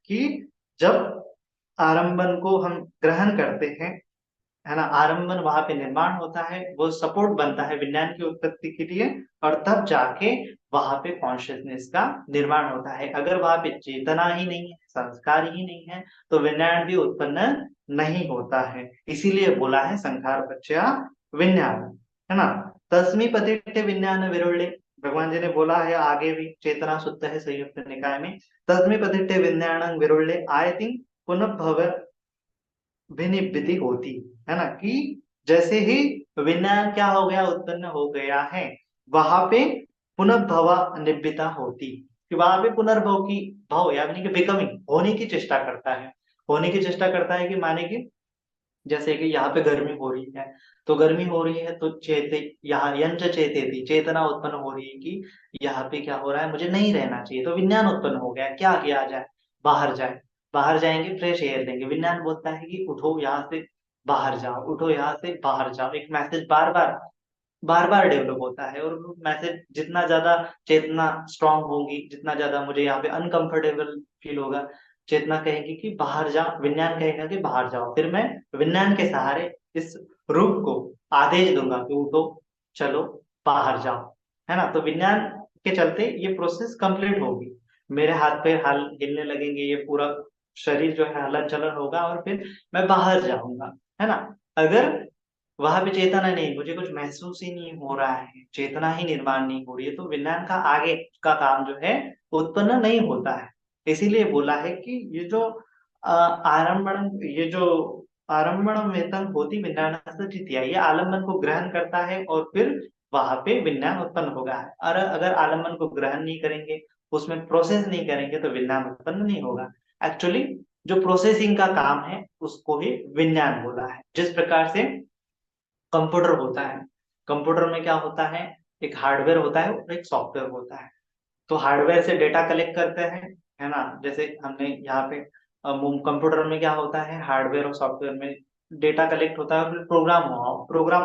कि जब आरंभन को हम ग्रहण करते हैं, है ना, आरंभन वहां पे निर्माण होता है, वो सपोर्ट बनता है विज्ञान की उत्पत्ति के लिए, और तब जाके वहां पे कॉन्शियसनेस का निर्माण होता है। अगर वहां पे चेतना ही नहीं है, संस्कार ही नहीं है, तो विज्ञान भी उत्पन्न नहीं होता है। इसीलिए बोला है संखार पश्चा विज्ञान, है ना। तस्मी पतिष्ठे विज्ञान विरोले, भगवान जी ने बोला है आगे भी, चेतना सुत्त है संयुक्त निकाय में, तस्मी पतिष्ठे विज्ञान विरोले, आई थिंक पुनः भव विनिवृत्ति होती, है ना, कि जैसे ही विज्ञान क्या हो गया, उत्पन्न हो गया है, वहां पे पुनर्भवा निवृत्ता होती, कि वहां पे पुनर्भव की, भाव यानी कि बिकमिंग, होने की चेष्टा करता है। होने की चेष्टा करता है कि माने कि जैसे कि यहाँ पे गर्मी हो रही है, तो गर्मी हो रही है तो यहाँ यंच चेतेति, चेतना उत्पन्न हो रही है कि यहाँ पे क्या हो रहा है, मुझे नहीं रहना चाहिए। तो विज्ञान उत्पन्न हो गया, क्या किया जाए, बाहर जाए, बाहर जाएंगे फ्रेश एयर लेंगे। विज्ञान बोलता है कि उठो यहाँ से बाहर जाओ, उठो यहाँ से बाहर जाओ। एक मैसेज बार बार डेवलप होता है, और मैसेज जितना ज्यादा चेतना स्ट्रांग होगी, जितना ज्यादा मुझे यहाँ पे अनकंफर्टेबल फील होगा, चेतना कहेगी कि बाहर जाओ, विज्ञान कहेगा कि बाहर जाओ, फिर मैं विज्ञान के सहारे इस रूप को आदेश दूंगा कि उठो, चलो, बाहर जाओ, है ना। तो विज्ञान के चलते ये प्रोसेस कंप्लीट होगी, मेरे हाथ पैर हाल हिलने लगेंगे, ये पूरा शरीर जो है हलन चलन होगा, और फिर मैं बाहर जाऊंगा, है ना। अगर वहां पे चेतना नहीं, मुझे कुछ महसूस ही नहीं हो रहा है, चेतना ही निर्माण नहीं हो रही है, तो विज्ञान का आगे का काम जो है उत्पन्न नहीं होता है। इसीलिए बोला है कि ये जो आरंभण, ये जो आरंभण वेतन होती विज्ञान तृतीया, ये आलम्बन को ग्रहण करता है और फिर वहां पे विज्ञान उत्पन्न होगा है। और अगर आलम्बन को ग्रहण नहीं करेंगे, उसमें प्रोसेस नहीं करेंगे, तो विज्ञान उत्पन्न नहीं होगा। एक्चुअली जो प्रोसेसिंग का काम है उसको ही विज्ञान बोला है। जिस प्रकार से कंप्यूटर होता है, कंप्यूटर में क्या होता है, एक हार्डवेयर होता है और एक सॉफ्टवेयर होता है। तो हार्डवेयर से डेटा कलेक्ट करते हैं, है ना, जैसे हमने यहाँ पे कंप्यूटर में क्या होता है, हार्डवेयर और सॉफ्टवेयर में डेटा कलेक्ट होता है, और फिर प्रोग्राम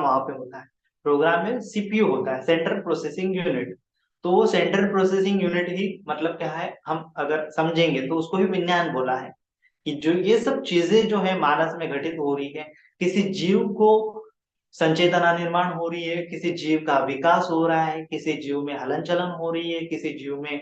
वहां पे होता है। प्रोग्राम में सीपीयू होता है, सेंट्रल प्रोसेसिंग यूनिट। तो वो सेंट्रल प्रोसेसिंग यूनिट ही मतलब क्या है, हम अगर समझेंगे तो उसको ही विज्ञान बोला है। कि जो ये सब चीजें जो है मानस में घटित हो रही है, किसी जीव को संचेतना निर्माण हो रही है, किसी जीव का विकास हो रहा है, किसी जीव में हलन चलन हो रही है, किसी जीव में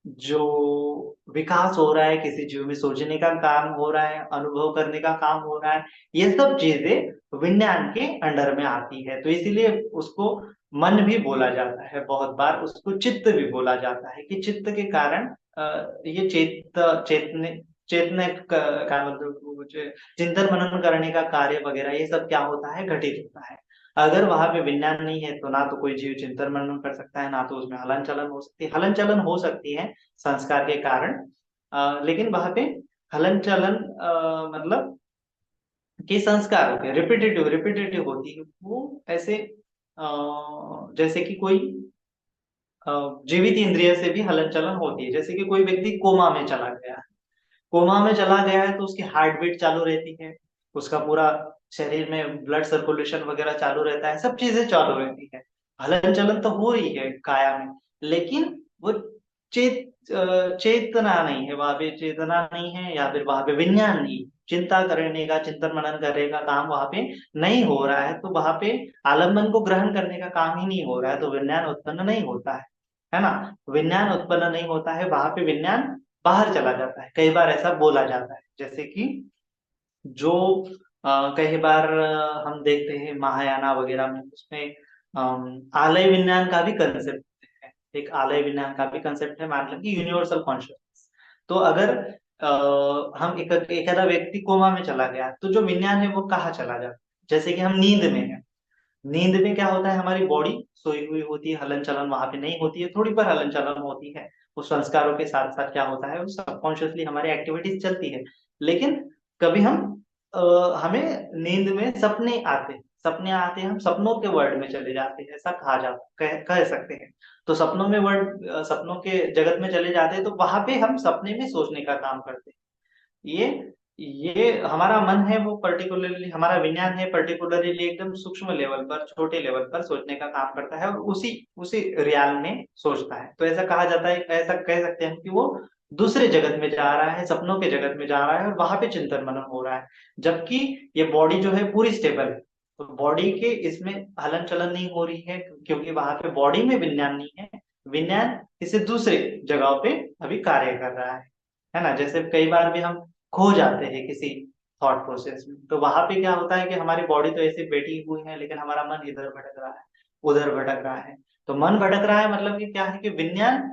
जो विकास हो रहा है, किसी जीव में सोचने का काम हो रहा है, अनुभव करने का काम हो रहा है, ये सब चीजें विज्ञान के अंडर में आती है। तो इसीलिए उसको मन भी बोला जाता है, बहुत बार उसको चित्त भी बोला जाता है, कि चित्त के कारण ये चेतने चेतने का मतलब चिंतन मनन करने का कार्य वगैरह ये सब क्या होता है, घटित होता है। अगर वहां पे विज्ञान नहीं है तो ना तो कोई जीव चिंतन मनन कर सकता है, ना तो उसमें हलन चलन हो सकती है। हलन चलन हो सकती है संस्कार के कारण, लेकिन वहां पे हलन चलन मतलब कि संस्कार होते हैं, रिपीटेटिव रिपीटेटिव होती है वो, ऐसे जैसे कि कोई जीवित इंद्रिय से भी हलन चलन होती है। जैसे कि कोई व्यक्ति कोमा में चला गया, कोमा में चला गया है तो उसकी हार्ट बीट चालू रहती है, उसका पूरा शरीर में ब्लड सर्कुलेशन वगैरह चालू रहता है, सब चीजें चालू रहती है, हलन चलन तो हो रही है काया में, लेकिन वो चेतना नहीं है, वहां पे चेतना नहीं है, या फिर वहां पे विज्ञान नहीं, चिंता करने का, चिंतन मनन करने का काम वहां पे नहीं हो रहा है, तो वहां पे आलम्बन को ग्रहण करने का काम ही नहीं हो रहा है, तो विज्ञान उत्पन्न नहीं होता है ना। विज्ञान उत्पन्न नहीं होता है, वहां पे विज्ञान बाहर चला जाता है, कई बार ऐसा बोला जाता है। जैसे कि जो कई बार हम देखते हैं महायाना वगैरह में, उसमें आलय विज्ञान का भी कंसेप्ट है। एक आलय विज्ञान का भी कंसेप्ट है, मतलब कि यूनिवर्सल कॉन्शियसनेस। तो अगर हम एक आधा व्यक्ति कोमा में चला गया, तो जो विज्ञान है वो कहाँ चला जाता है। जैसे कि हम नींद में है, नींद में क्या होता है, हमारी बॉडी सोई हुई होती है, हलन चलन वहां पे नहीं होती है, थोड़ी पर हलन चलन होती है। उस संस्कारों के साथ साथ क्या होता है, वो सबकॉन्शियसली हमारी एक्टिविटीज चलती है। लेकिन कभी हमें नींद में सपने आते हैं, सपने आते हैं, हम सपनों के वर्ल्ड में चले जाते हैं, ऐसा कहा जाता कह सकते हैं। तो सपनों में सपनों के जगत में चले जाते हैं, तो वहां पे हम सपने में सोचने का काम करते हैं। ये हमारा मन है, वो पर्टिकुलरली हमारा विज्ञान है, पर्टिकुलरली एकदम सूक्ष्म लेवल पर, छोटे लेवल पर सोचने का काम करता है, और उसी उसी रियाल में सोचता है। तो ऐसा कहा जाता है, ऐसा कह सकते हैं कि वो दूसरे जगत में जा रहा है, सपनों के जगत में जा रहा है, और वहां पे चिंतन मनन हो रहा है। जबकि ये बॉडी जो है पूरी स्टेबल है, तो बॉडी के इसमें हलन चलन नहीं हो रही है, क्योंकि वहां पे बॉडी में विज्ञान नहीं है। विज्ञान किसी दूसरे जगह पे अभी कार्य कर रहा है ना। जैसे कई बार भी हम खो जाते हैं किसी थॉट प्रोसेस में, तो वहां पे क्या होता है कि हमारी बॉडी तो ऐसे बैठी हुई है, लेकिन हमारा मन इधर भटक रहा है, उधर भटक रहा है। तो मन भटक रहा है, मतलब कि क्या है कि विज्ञान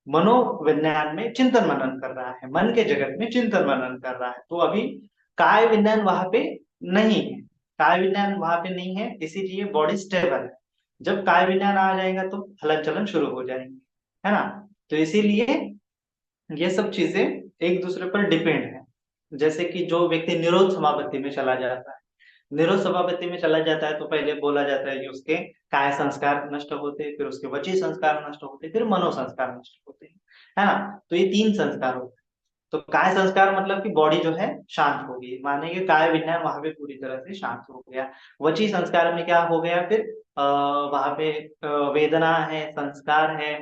मनोविज्ञान में चिंतन मनन कर रहा है, मन के जगत में चिंतन मनन कर रहा है। तो अभी काय विज्ञान वहां पे नहीं है, काय विज्ञान वहां पे नहीं है, इसीलिए बॉडी स्टेबल है। जब काय विज्ञान आ जाएगा तो हलन चलन शुरू हो जाएंगे, है ना। तो इसीलिए ये सब चीजें एक दूसरे पर डिपेंड है। जैसे कि जो व्यक्ति निरोध समापत्ति में चला जाता है, निरोध समापत्ति में चला जाता है, तो पहले बोला जाता है कि उसके काय संस्कार नष्ट होते हैं, फिर उसके वची संस्कार नष्ट होते हैं, फिर मनो संस्कार नष्ट होते हैं, है ना। तो ये तीन संस्कार होते हैं। तो काय संस्कार मतलब कि बॉडी जो है शांत हो गई, माने कि काय विज्ञान वहां पे पूरी तरह से शांत हो गया। वची संस्कार में क्या हो गया फिर, वहां पे वेदना है, संस्कार है,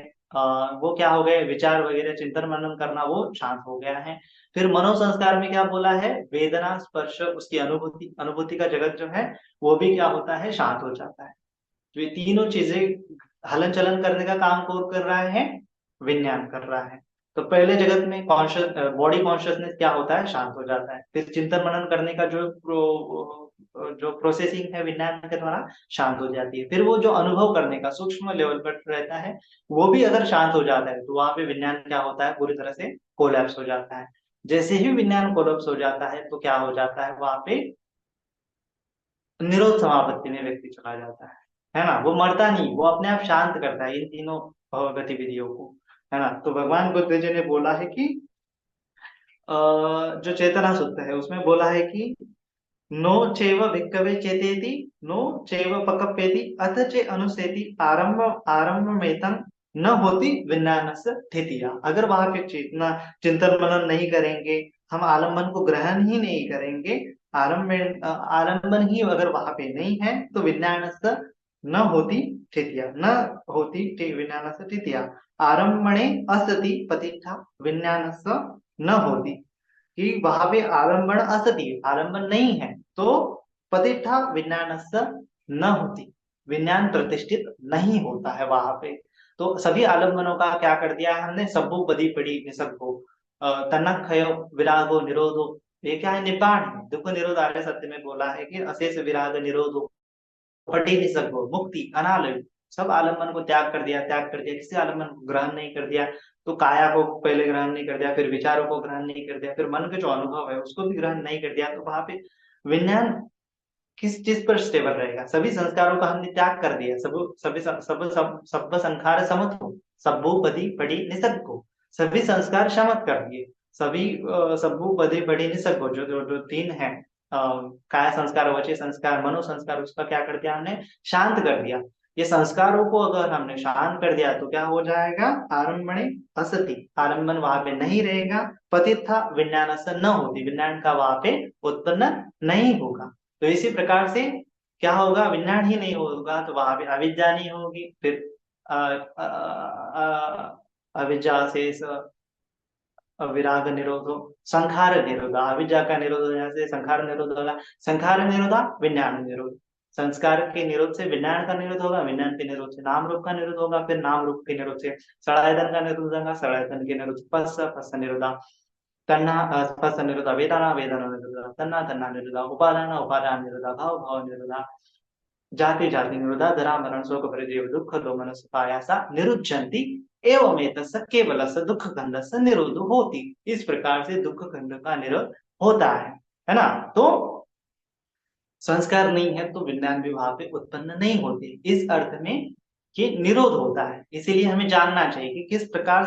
वो क्या हो गए, विचार वगैरह चिंतन मनन करना, वो शांत हो गया है। फिर मनो संस्कार में क्या बोला है, वेदना स्पर्श उसकी अनुभूति, अनुभूति का जगत जो है वो भी क्या होता है, शांत हो जाता है। तो ये तीनों चीजें हलन चलन करने का काम कौन कर रहा है, विज्ञान कर रहा है। तो पहले जगत में कॉन्शियस बॉडी कॉन्शियसनेस क्या होता है, शांत हो जाता है। फिर चिंतन मनन करने का जो प्रोसेसिंग है विज्ञान के द्वारा, शांत हो जाती है। फिर वो जो अनुभव करने का सूक्ष्म लेवल पर रहता है, वो भी अगर शांत हो जाता है, तो वहां पे विज्ञान क्या होता है, पूरी तरह से कोलैप्स हो जाता है। जैसे ही विज्ञान कोलैप्स हो जाता है, तो क्या हो जाता है, वहां पे निरोध समापत्ति में व्यक्ति चला जाता है ना। वो मरता नहीं, वो अपने आप शांत करता है इन तीनों गतिविधियों को, है ना। तो भगवान बुद्ध जी ने बोला है कि जो चेतना सूत्र है उसमें बोला है कि नो चैव भिक्खवे चेतेति, नो चैव पकप्येति, अथ चे अनुसेति आरंभ आरंभमेतं न होती विज्ञानस्य स्थितिया। अगर वहां पे चेतना चिंतन मनन नहीं करेंगे, हम आलम्बन को ग्रहण ही नहीं करेंगे, आलम्बन ही अगर वहां पे नहीं है, तो विज्ञानस्य न होती स्थितिया, न होती विज्ञानस्य स्थितिया। आरंभणे असति पतिष्ठा विज्ञानस्य न होती, कि वहां पे आलम्बन असति, आलम्बन नहीं है, तो प्रतिष्ठा विज्ञानस्य न होती, विज्ञान प्रतिष्ठित नहीं होता है वहां पे। तो सभी आलम्बनों का क्या कर दिया है हमने, सब्बू बदी पड़ी निसर्गो, तन्नक्षयो विरागो निरोधो, ये क्या है, निपाण है। दुख निरोध आर्य सत्य में बोला है कि अशेष विराग निरोधो पटी निसर्गो मुक्ति अनालय। सब आलम्बन को त्याग कर दिया, त्याग कर दिया, किसी आलम्बन को ग्रहण नहीं कर दिया। तो काया को पहले ग्रहण नहीं कर दिया, फिर विचारों को ग्रहण नहीं कर दिया, फिर मन के जो अनुभव है उसको भी ग्रहण नहीं कर दिया, तो वहां पे विज्ञान किस चीज पर स्टेबल रहेगा। सभी संस्कारों का हमने त्याग कर दिया, सब सभी सब सब सब संखार समत्व, सब्बू पदी पड़ी निसर्ग को, सभी संस्कार शमत कर दिए। सभी सब्बू पदी पड़ी निसर्ग को, जो तीन है, काय संस्कार, वचय संस्कार, मनो संस्कार, उसका क्या कर दिया हमने, शांत कर दिया। ये संस्कारों को अगर हमने शांत कर दिया, तो क्या हो जाएगा, आरंभणे असति, आलम्बन वहां पे नहीं रहेगा। पतित्था विज्ञान से न होती, विज्ञान का वहां पे उत्पन्न नहीं होगा। तो इसी प्रकार से क्या होगा, विज्ञान ही नहीं होगा, तो वहां पे अविद्या नहीं होगी। फिर अविद्या से विराग निरोधो संखार निरोधा, अविद्या का निरोध होने से संखार निरोध होगा, संखार निरोधा विज्ञान निरोध। संस्कार के निरोध से विज्ञान का निरोध होगा, विज्ञान के निरोध से नाम रूप का निरोध होगा, फिर नाम रूप के निरोध से सड़ायतन का निरोध होगा, सड़ायतन के निरोध से पस्स निरोधा, तन्ना स्पष्ट निरोधा, वेदना वेदना निरोधा, तन्ना तन्ना निरोधा, उपादान उपादान निरोधा, भाव भाव निरोधा, जाति जाति निरोधा, जरा मरण शोक परिदेव दुःख दोमनस पायासा निरुद्धन्ति एवं एतस्य केवलस्य दुःख खंडस्य निरोधो होति। इस प्रकार से दुःख खंड का निरोध होता है ना। तो संस्कार नहीं है तो विज्ञान भी वहां पे उत्पन्न नहीं होते, इस अर्थ में ये निरोध होता है। इसीलिए हमें जानना चाहिए कि किस प्रकार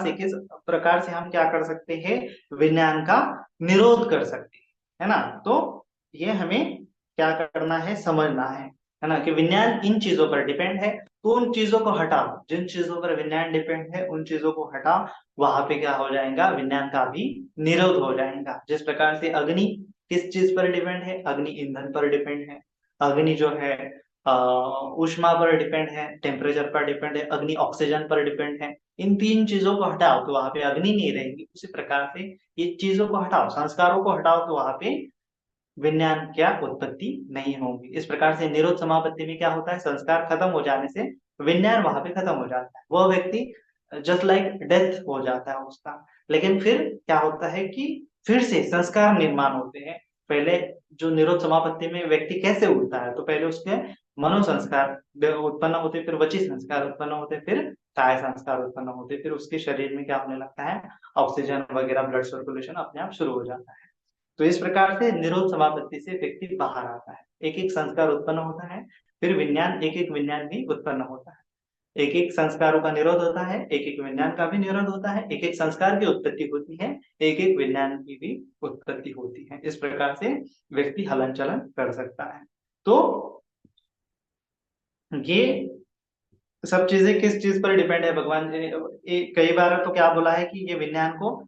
से हम क्या कर सकते हैं, विज्ञान का निरोध कर सकते हैं, है ना। तो ये हमें क्या करना है, समझना है ना, कि विज्ञान इन चीजों पर डिपेंड है, तो उन चीजों को हटाओ, जिन चीजों पर विज्ञान डिपेंड है उन चीजों को हटाओ, वहां पे क्या हो जाएगा, विज्ञान का भी निरोध हो जाएगा। जिस प्रकार से अग्नि किस चीज पर डिपेंड है, अग्नि ईंधन पर डिपेंड है, अग्नि जो है ऊष्मा पर डिपेंड है, टेम्परेचर पर डिपेंड है, अग्नि ऑक्सीजन पर डिपेंड है। इन तीन चीजों को हटाओ तो वहां पे अग्नि नहीं रहेगी। उसी प्रकार से ये चीजों को हटाओ, संस्कारों को हटाओ तो वहां पे विज्ञान क्या उत्पत्ति नहीं होगी। इस प्रकार से निरोध समापत्ति में क्या होता है, संस्कार खत्म हो जाने से विज्ञान वहां पे खत्म हो जाता है, वह व्यक्ति जस्ट लाइक डेथ हो जाता है उसका। लेकिन फिर क्या होता है कि फिर से संस्कार निर्माण होते हैं। पहले जो निरोध समापत्ति में व्यक्ति कैसे उठता है, तो पहले उसके मनो संस्कार उत्पन्न होते, फिर वची संस्कार उत्पन्न होते, फिर काय संस्कार उत्पन्न होते, फिर उसके शरीर में क्या होने लगता है, ऑक्सीजन वगैरह ब्लड सर्कुलेशन अपने आप शुरू हो जाता है। तो इस प्रकार से निरोध समापत्ति से व्यक्ति बाहर आता है, एक एक संस्कार उत्पन्न होता है, फिर विज्ञान एक एक विज्ञान भी उत्पन्न होता है, एक एक संस्कारों का निरोध होता है, एक एक विज्ञान का भी निरोध होता है, एक एक संस्कार की उत्पत्ति होती है, एक एक विज्ञान की भी उत्पत्ति होती है। इस प्रकार से व्यक्ति हलन चलन कर सकता है। तो ये सब चीजें किस चीज पर डिपेंड है, भगवान जी ने कई बार तो क्या बोला है कि ये विज्ञान को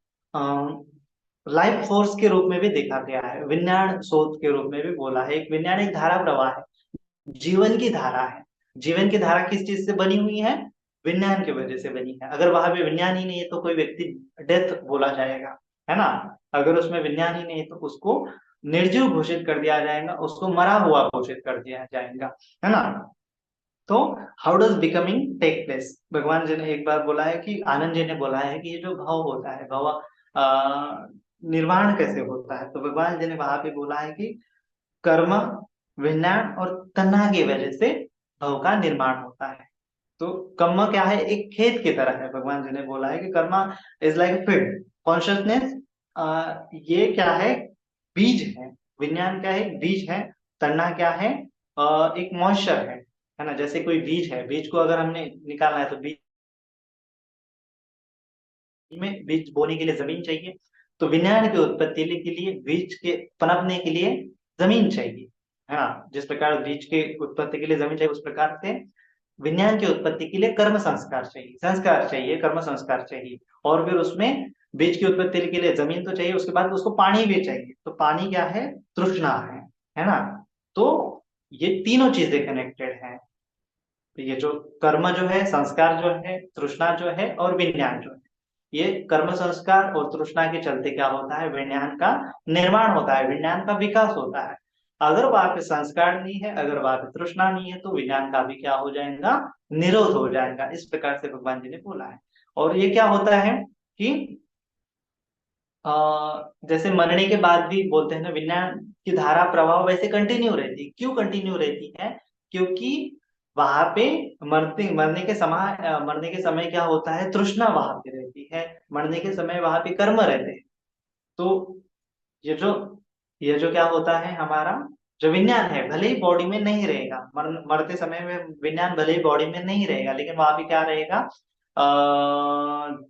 लाइफ फोर्स के रूप में भी देखा गया है, विज्ञान स्रोत के रूप में भी बोला है। एक विज्ञान एक धारा प्रवाह है, जीवन की धारा है। जीवन की धारा किस चीज से बनी हुई है, विज्ञान की वजह से बनी है। अगर वहां पे विज्ञान ही नहीं है तो कोई व्यक्ति डेथ बोला जाएगा, है ना। अगर उसमें विज्ञान ही नहीं है तो उसको निर्जीव घोषित कर दिया जाएगा, उसको मरा हुआ घोषित कर दिया जाएगा, है ना। तो how does becoming take place, भगवान जी ने एक बार बोला है कि आनंद जी ने बोला है कि ये जो भाव होता है, भाव निर्माण कैसे होता है, तो भगवान जी ने वहां पे बोला है कि कर्म, विज्ञान और तन्ना की वजह से भाव का निर्माण होता है। तो कर्म क्या है, एक खेत की तरह है। भगवान जी ने बोला है कि कर्म इज लाइक फील्ड, कॉन्शियसनेस ये क्या है, बीज है। विज्ञान क्या है, बीज है। तन्ना क्या है, एक मॉइस्चर है ना। जैसे कोई बीज है, बीज को अगर हमने निकालना है तो बीज में, बीज बोने के लिए जमीन चाहिए, तो विज्ञान की उत्पत्ति के लिए बीज के पनपने के लिए जमीन चाहिए, है ना। जिस प्रकार बीज के उत्पत्ति के लिए जमीन चाहिए, उस प्रकार से विज्ञान की उत्पत्ति के लिए कर्म संस्कार चाहिए, संस्कार चाहिए, कर्म संस्कार चाहिए। और फिर उसमें बीज की उत्पत्ति के लिए जमीन तो चाहिए, उसके बाद उसको पानी भी चाहिए। तो पानी क्या है, तृष्णा है ना। तो ये तीनों चीजें कनेक्टेड हैं। तो ये जो कर्म जो है, संस्कार जो है, तृष्णा जो है और विज्ञान जो है, ये कर्म संस्कार और तृष्णा के चलते क्या होता है, विज्ञान का निर्माण होता है, विज्ञान का विकास होता है। अगर वहां पे संस्कार नहीं है, अगर वहां पे तृष्णा नहीं है, तो विज्ञान का भी क्या हो जाएगा, निरोध हो जाएगा। इस प्रकार से भगवान जी ने बोला है। और ये क्या होता है कि जैसे मरने के बाद भी बोलते हैं ना, विज्ञान की धारा प्रवाह वैसे कंटिन्यू रहती है। क्यों कंटिन्यू रहती है, क्योंकि वहां पे मरने के समय क्या होता है, तृष्णा वहां पे रहती है, मरने के समय वहां पे कर्म रहते हैं। तो ये जो ये जो क्या होता है, हमारा जो विज्ञान है भले ही बॉडी में नहीं रहेगा, मरते समय में विज्ञान भले ही बॉडी में नहीं रहेगा, लेकिन वहां पे क्या रहेगा,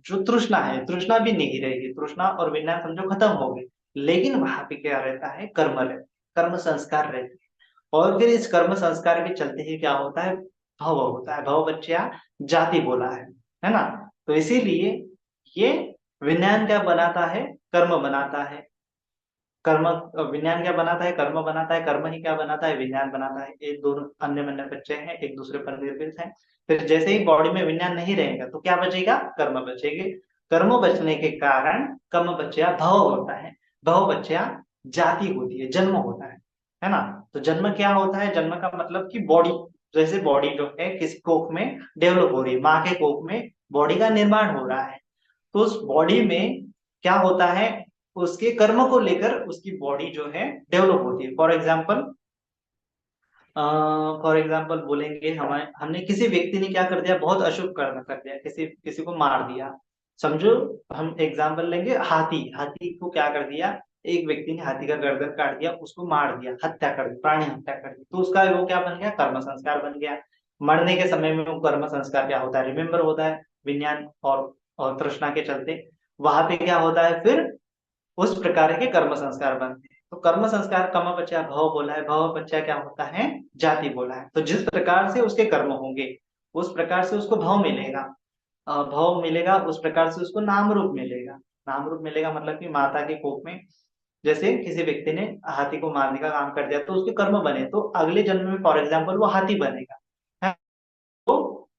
जो तृष्णा है, तृष्णा भी नहीं रहेगी, तृष्णा और विज्ञान समझो खत्म हो गए। लेकिन वहां पे क्या रहता है, कर्म रहते, कर्म संस्कार रहते हैं। और फिर इस कर्म संस्कार के चलते ही क्या होता है, भव होता है, भव बच्चा जाति बोला है ना। तो इसीलिए ये विज्ञान क्या बनाता है, कर्म बनाता है। कर्म, विज्ञान क्या बनाता है, कर्म बनाता है, कर्म ही क्या बनाता है, विज्ञान बनाता है। एक दोनों अन्य मन्य बच्चे हैं, एक दूसरे पर निर्भर हैं। फिर जैसे ही बॉडी में विज्ञान नहीं रहेगा तो क्या बचेगा, कर्म बचेंगे। कर्म बचने के कारण कर्म बच्चा भव होता है, भव बच्चा जाति होती है, जन्म होता है है ना। तो जन्म क्या होता है, जन्म का मतलब कि बॉडी, जैसे बॉडी जो है किसी कोख में डेवलप हो रही है, माँ के कोख में बॉडी का निर्माण हो रहा है, तो उस बॉडी में क्या होता है, उसके कर्म को लेकर उसकी बॉडी जो है डेवलप होती है। फॉर एग्जाम्पल बोलेंगे, हमें हमने किसी व्यक्ति ने क्या कर दिया, बहुत अशुभ कर्म कर दिया, किसी किसी को मार दिया। समझो, हम एग्जाम्पल लेंगे, हाथी हाथी को क्या कर दिया, एक व्यक्ति ने हाथी का गर्दन काट दिया, उसको मार दिया, हत्या कर दी, प्राणी हत्या कर दी, तो उसका वो क्या बन गया, कर्म संस्कार बन गया। मरने के समय में वो कर्म संस्कार क्या होता है, रिमेम्बर होता है, विज्ञान और तृष्णा के चलते वहां पे क्या होता है, फिर उस प्रकार के कर्म संस्कार बनते हैं। तो कर्म संस्कार, कम बच्चा भव बोला है, भव बच्चा क्या होता है, जाति बोला है। तो जिस प्रकार से उसके कर्म होंगे उस प्रकार से उसको भव मिलेगा, भव मिलेगा, उस प्रकार से उसको नाम रूप मिलेगा। नाम रूप मिलेगा मतलब कि माता के कोख में, जैसे किसी व्यक्ति ने हाथी को मारने का काम कर दिया तो उसके कर्म बने, तो अगले जन्म में फॉर एग्जाम्पल वो हाथी बनेगा, है? तो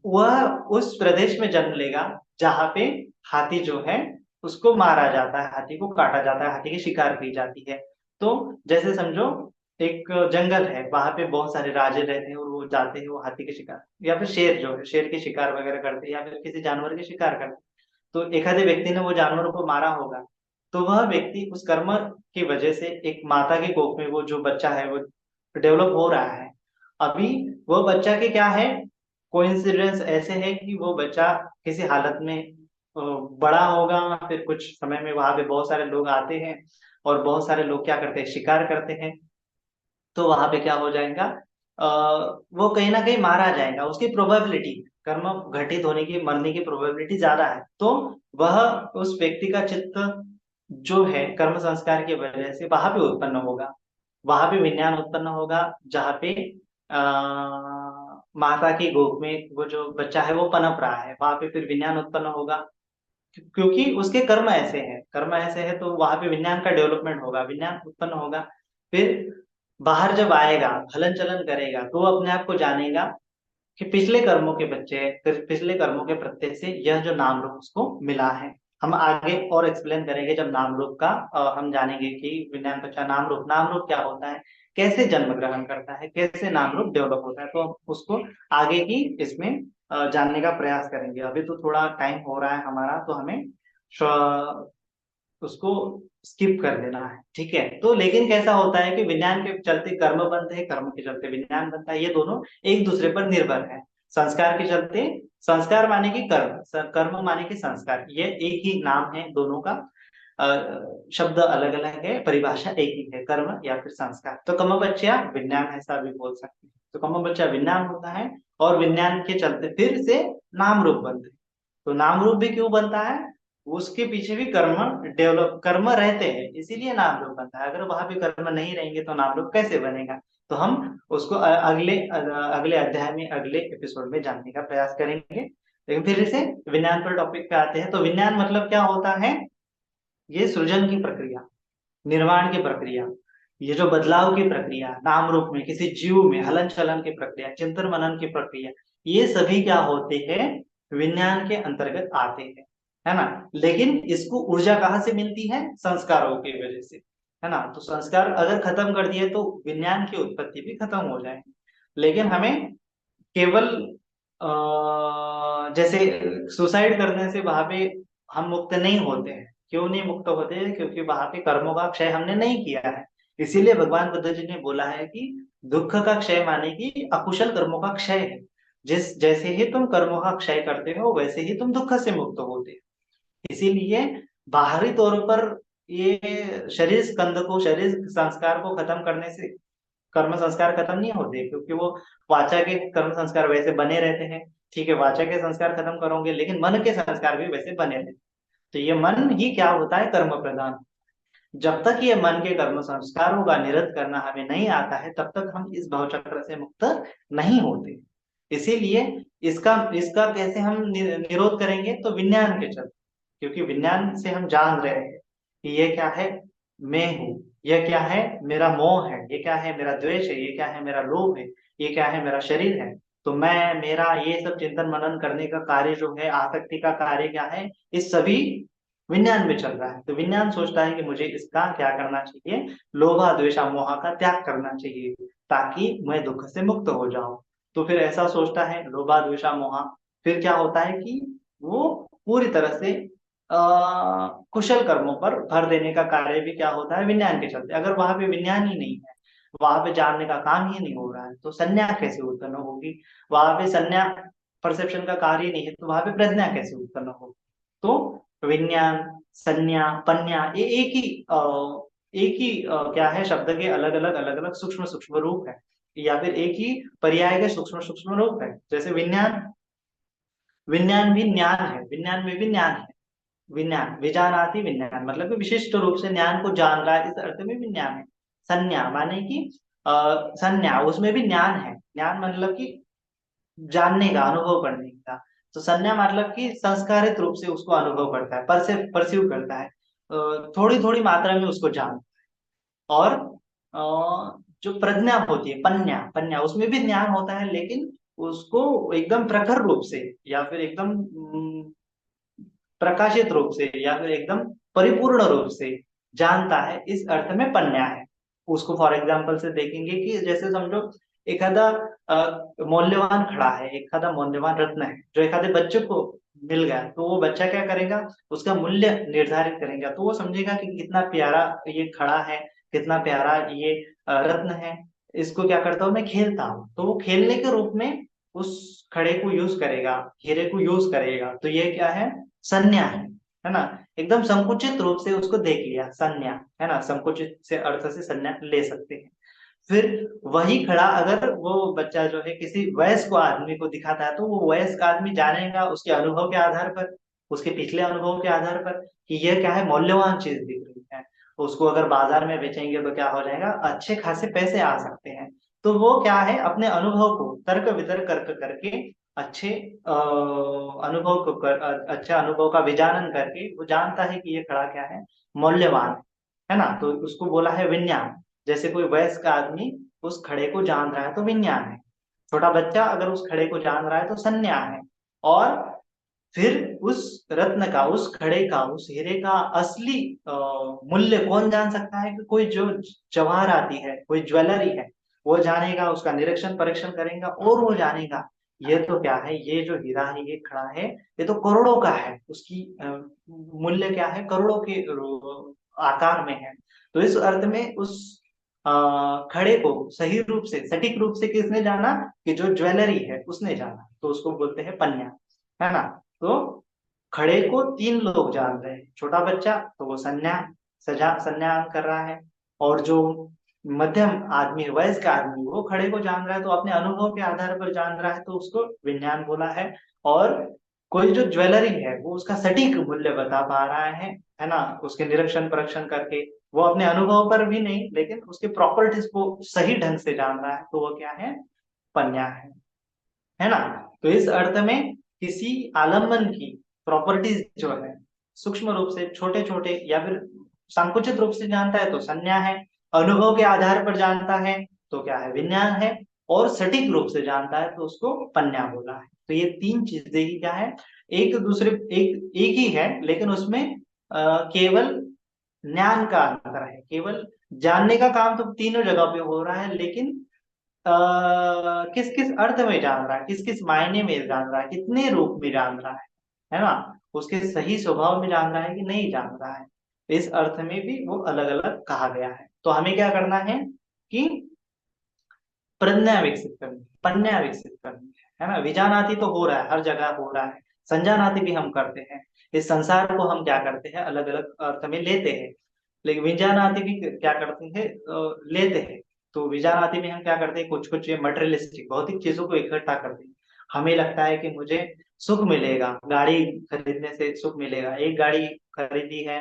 वह उस प्रदेश में जन्म लेगा जहां पे हाथी जो है उसको मारा जाता है, हाथी को काटा जाता है, हाथी की शिकार की जाती है। तो जैसे समझो, एक जंगल है, वहां पे बहुत सारे राजे रहते हैं और वो जाते हैं, वो हाथी के शिकार, या फिर शेर जो है शेर की शिकार वगैरह करते हैं, या फिर किसी जानवर की शिकार करते हैं। तो एक आधे व्यक्ति ने वो जानवरों को मारा होगा, तो वह व्यक्ति उस कर्म की वजह से एक माता के कोख में वो जो बच्चा है वो डेवलप हो रहा है। अभी वो बच्चा के क्या है, कोइंसिडेंस ऐसे है कि वो बच्चा किसी हालत में बड़ा होगा, फिर कुछ समय में वहां पे बहुत सारे लोग आते हैं और बहुत सारे लोग क्या करते हैं, शिकार करते हैं। तो वहां पे क्या हो जाएगा, वो कहीं ना कहीं मारा जाएगा, उसकी प्रोबेबिलिटी, कर्म घटित होने की, मरने की प्रोबेबिलिटी ज्यादा है। तो वह उस व्यक्ति का चित्त जो है कर्म संस्कार की वजह से वहां पे उत्पन्न होगा, वहां पे विज्ञान उत्पन्न होगा, जहाँ पे माता की गोद में वो जो बच्चा है वो पनप रहा है, वहां पे फिर विज्ञान उत्पन्न होगा। क्योंकि उसके कर्म ऐसे हैं, कर्म ऐसे है, तो वहां पे विज्ञान का डेवलपमेंट होगा, विज्ञान उत्पन्न होगा। फिर बाहर जब आएगा, हलन चलन करेगा, तो वो अपने आप को जानेगा कि पिछले कर्मों के बच्चे, फिर पिछले कर्मों के प्रत्यय से यह जो नाम रूप उसको मिला है। हम आगे और एक्सप्लेन करेंगे जब नाम रूप का हम जानेंगे कि विज्ञान बच्चा नाम रूप क्या होता है, कैसे जन्म ग्रहण करता है, कैसे नाम रूप डेवलप होता है, तो हम उसको आगे की इसमें जानने का प्रयास करेंगे। अभी तो थोड़ा टाइम हो रहा है हमारा, तो हमें उसको स्किप कर देना है, ठीक है। तो लेकिन कैसा होता है कि विज्ञान के चलते कर्म बनते हैं, कर्म के चलते विज्ञान बनता है, ये दोनों एक दूसरे पर निर्भर है। संस्कार के चलते, संस्कार माने कि कर्म, कर्म माने कि संस्कार, ये एक ही नाम है दोनों का, अ, शब्द अलग अलग है, परिभाषा एक ही है, कर्म या फिर संस्कार। तो कम बच्चा विज्ञान, ऐसा भी बोल सकते हैं। तो कम बच्चा विज्ञान होता है, और विज्ञान के चलते फिर से नाम रूप बनते हैं। तो नाम रूप भी क्यों बनता है, उसके पीछे भी कर्म डेवलप, कर्म रहते हैं इसीलिए नाम रूप बनता है। अगर वहां पे कर्म नहीं रहेंगे तो नाम रूप कैसे बनेगा, तो हम उसको अगले अध्याय में, अगले एपिसोड में जानने का प्रयास करेंगे। लेकिन फिर से विज्ञान पर टॉपिक पे आते हैं। तो विज्ञान मतलब क्या होता है, ये सृजन की प्रक्रिया, निर्माण की प्रक्रिया, ये जो बदलाव की प्रक्रिया, नाम रूप में किसी जीव में हलन चलन की प्रक्रिया, चिंतन मनन की प्रक्रिया, ये सभी क्या होते हैं, विज्ञान के अंतर्गत आते हैं, है ना। लेकिन इसको ऊर्जा कहाँ से मिलती है, संस्कारों की वजह से, है ना। तो संस्कार अगर खत्म कर दिए तो विज्ञान की उत्पत्ति भी खत्म हो जाएगी। लेकिन हमें केवल जैसे सुसाइड करने से वहां पे हम मुक्त नहीं होते हैं। क्यों नहीं मुक्त होते हैं, क्योंकि वहां पे कर्मों का क्षय हमने नहीं किया है। इसीलिए भगवान बुद्ध जी ने बोला है कि दुख का क्षय माने कि अकुशल कर्मों का क्षय है। जिस जैसे ही तुम कर्मों का क्षय करते हो वैसे ही तुम दुख से मुक्त होते हो। इसीलिए बाहरी तौर पर ये शरीर स्कंद को, शरीर संस्कार को खत्म करने से कर्म संस्कार खत्म नहीं होते, क्योंकि वो वाचा के कर्म संस्कार वैसे बने रहते हैं। ठीक है, वाचा के संस्कार खत्म करोगे लेकिन मन के संस्कार भी वैसे बने रहते हैं। तो ये मन ही क्या होता है, कर्म प्रधान। जब तक ये मन के कर्म संस्कारों का निरत करना हमें नहीं आता है, तब तक हम इस भव चक्र से मुक्त नहीं होते। इसीलिए इसका इसका कैसे हम निरोध करेंगे, तो विज्ञान के चलते। क्योंकि विज्ञान से हम जान रहे हैं कि ये क्या है, मैं हूँ, यह क्या है, मेरा मोह है, ये क्या है, मेरा द्वेष है, ये क्या है, मेरा लोभ है, ये क्या है, मेरा शरीर है। तो मैं, मेरा, ये सब चिंतन मनन करने का कार्य जो है, आसक्ति का कार्य क्या है, इस सभी विज्ञान में चल रहा है। तो विज्ञान सोचता है कि मुझे इसका क्या करना चाहिए, लोभा द्वेषा मोहा का त्याग करना चाहिए, ताकि मैं दुख से मुक्त हो जाऊं। तो फिर ऐसा सोचता है लोभा द्वेषा मोहा। फिर क्या होता है कि वो पूरी तरह से कुशल कर्मों पर भर देने का कार्य भी क्या होता है, विज्ञान के चलते। अगर वहां पे विज्ञान ही नहीं है, वहां पे जानने का काम ही नहीं हो रहा है, तो संज्ञा कैसे उत्पन्न होगी। वहां पे संज्ञा परसेप्शन का कार्य ही नहीं है, तो वहां पे प्रज्ञा कैसे उत्पन्न होगी। तो विज्ञान, संज्ञा, पन्या, ये एक ही क्या है, शब्द के अलग अलग सूक्ष्म सूक्ष्म रूप है, या फिर एक ही पर्याय के सूक्ष्म सूक्ष्म रूप है। जैसे विज्ञान, विज्ञान भी ज्ञान है, विज्ञान में भी ज्ञान है। विज्ञान विजानाति विज्ञान मतलब कि विशिष्ट रूप से ज्ञान को जान रहा है, इस अर्थ में भी ज्ञान है। संज्ञा माने कि संज्ञा, उसमें भी ज्ञान है। ज्ञान मतलब कि जानने का, अनुभव करने का। तो संज्ञा मतलब कि संस्कारित रूप से उसको अनुभव करता है, परसीव करता है, थोड़ी थोड़ी मात्रा में उसको जान। और जो प्रज्ञा होती है, पन्या, पन्या उसमें भी ज्ञान होता है, लेकिन उसको एकदम प्रखर रूप से, या फिर एकदम प्रकाशित रूप से, या फिर एकदम परिपूर्ण रूप से जानता है, इस अर्थ में पन्या है। उसको फॉर एग्जाम्पल से देखेंगे कि जैसे समझो एखादा मौल्यवान खड़ा है, एखादा मौल्यवान रत्न है जो एखादे बच्चे को मिल गया, तो वो बच्चा क्या करेगा, उसका मूल्य निर्धारित करेगा। तो वो समझेगा कि कितना प्यारा ये खड़ा है, कितना प्यारा ये रत्न है, इसको क्या करता हूँ मैं, खेलता हूँ। तो वो खेलने के रूप में उस खड़े को यूज करेगा, हीरे को यूज करेगा। तो ये क्या है, संज्ञा है ना। एकदम संकुचित रूप से उसको देख लिया, संज्ञा है ना, संकुचित से अर्थ से संज्ञा ले सकते हैं। फिर वही खड़ा अगर वो बच्चा जो है किसी वयस्क आदमी को दिखाता है, तो वो वयस्क आदमी जानेगा उसके अनुभव के आधार पर, उसके पिछले अनुभव के आधार पर, कि ये क्या है, मौल्यवान चीज दिख रही है। उसको अगर बाजार में बेचेंगे तो क्या हो जाएगा, अच्छे खासे पैसे आ सकते हैं। तो वो क्या है, अपने अनुभव को तर्क वितर्क करके अच्छे अनुभव को अच्छे अनुभव का विजानन करके वो जानता है कि ये खड़ा क्या है, मौल्यवान है ना। तो उसको बोला है विज्ञान। जैसे कोई वयस्क आदमी उस खड़े को जान रहा है तो विज्ञान है। छोटा बच्चा अगर उस खड़े को जान रहा है तो संज्ञा है। और फिर उस रत्न का, उस खड़े का, उस हीरे का असली मूल्य कौन जान सकता है, कि कोई जो जवाहर आती है, कोई ज्वेलरी है, वो जानेगा, उसका निरीक्षण परीक्षण करेगा और वो जानेगा ये तो क्या है, ये जो हीरा है, ये खड़ा है, ये तो करोड़ों का है, उसकी मूल्य क्या है, करोड़ों के आकार में है। तो इस अर्थ में उस खड़े को सही रूप से, सटीक रूप से किसने जाना, कि जो ज्वेलरी है उसने जाना, तो उसको बोलते हैं पन्या, है ना। तो खड़े को तीन लोग जान रहे हैं, छोटा बच्चा तो वो संज्ञान कर रहा है, और जो मध्यम आदमी है, वयस्क आदमी, वो खड़े को जान रहा है, तो अपने अनुभव के आधार पर जान रहा है, तो उसको विज्ञान बोला है। और कोई जो ज्वेलरी है वो उसका सटीक मूल्य बता पा रहा है ना, उसके निरीक्षण परीक्षण करके, वो अपने अनुभव पर भी नहीं, लेकिन उसके प्रॉपर्टीज को सही ढंग से जान रहा है, तो वो क्या है, पन्या है ना। तो इस अर्थ में किसी आलम्बन की प्रॉपर्टीज जो है, सूक्ष्म रूप से छोटे छोटे या फिर संकुचित रूप से जानता है तो संज्ञा है, अनुभव के आधार पर जानता है तो क्या है, विज्ञान है, और सटीक रूप से जानता है तो उसको पन्या बोला है। तो ये तीन चीजें ही क्या है, एक दूसरे, एक ही है, लेकिन उसमें केवल ज्ञान का अंतर है। केवल जानने का काम तो तीनों जगह पे हो रहा है, लेकिन किस किस अर्थ में जान रहा है, किस किस मायने में जान रहा है, कितने रूप में जान रहा है ना, उसके सही स्वभाव में जान रहा है कि नहीं जान रहा है, इस अर्थ में भी वो अलग अलग कहा गया है। तो हमें क्या करना है कि प्रज्ञा विकसित करनी, पन्या विकसित करनी है ना। विजानाति तो हो रहा है, हर जगह हो रहा है, संजानाति भी हम करते हैं। इस संसार को हम क्या करते हैं, अलग अलग अर्थ में लेते हैं, लेकिन विजानाति भी क्या करते हैं, लेते हैं। तो विजानाति में हम क्या करते हैं, कुछ कुछ मटेरियलिस्टिक भौतिक चीजों को इकट्ठा करते हैं। हमें लगता है कि मुझे सुख मिलेगा, गाड़ी खरीदने से सुख मिलेगा, एक गाड़ी खरीदी है,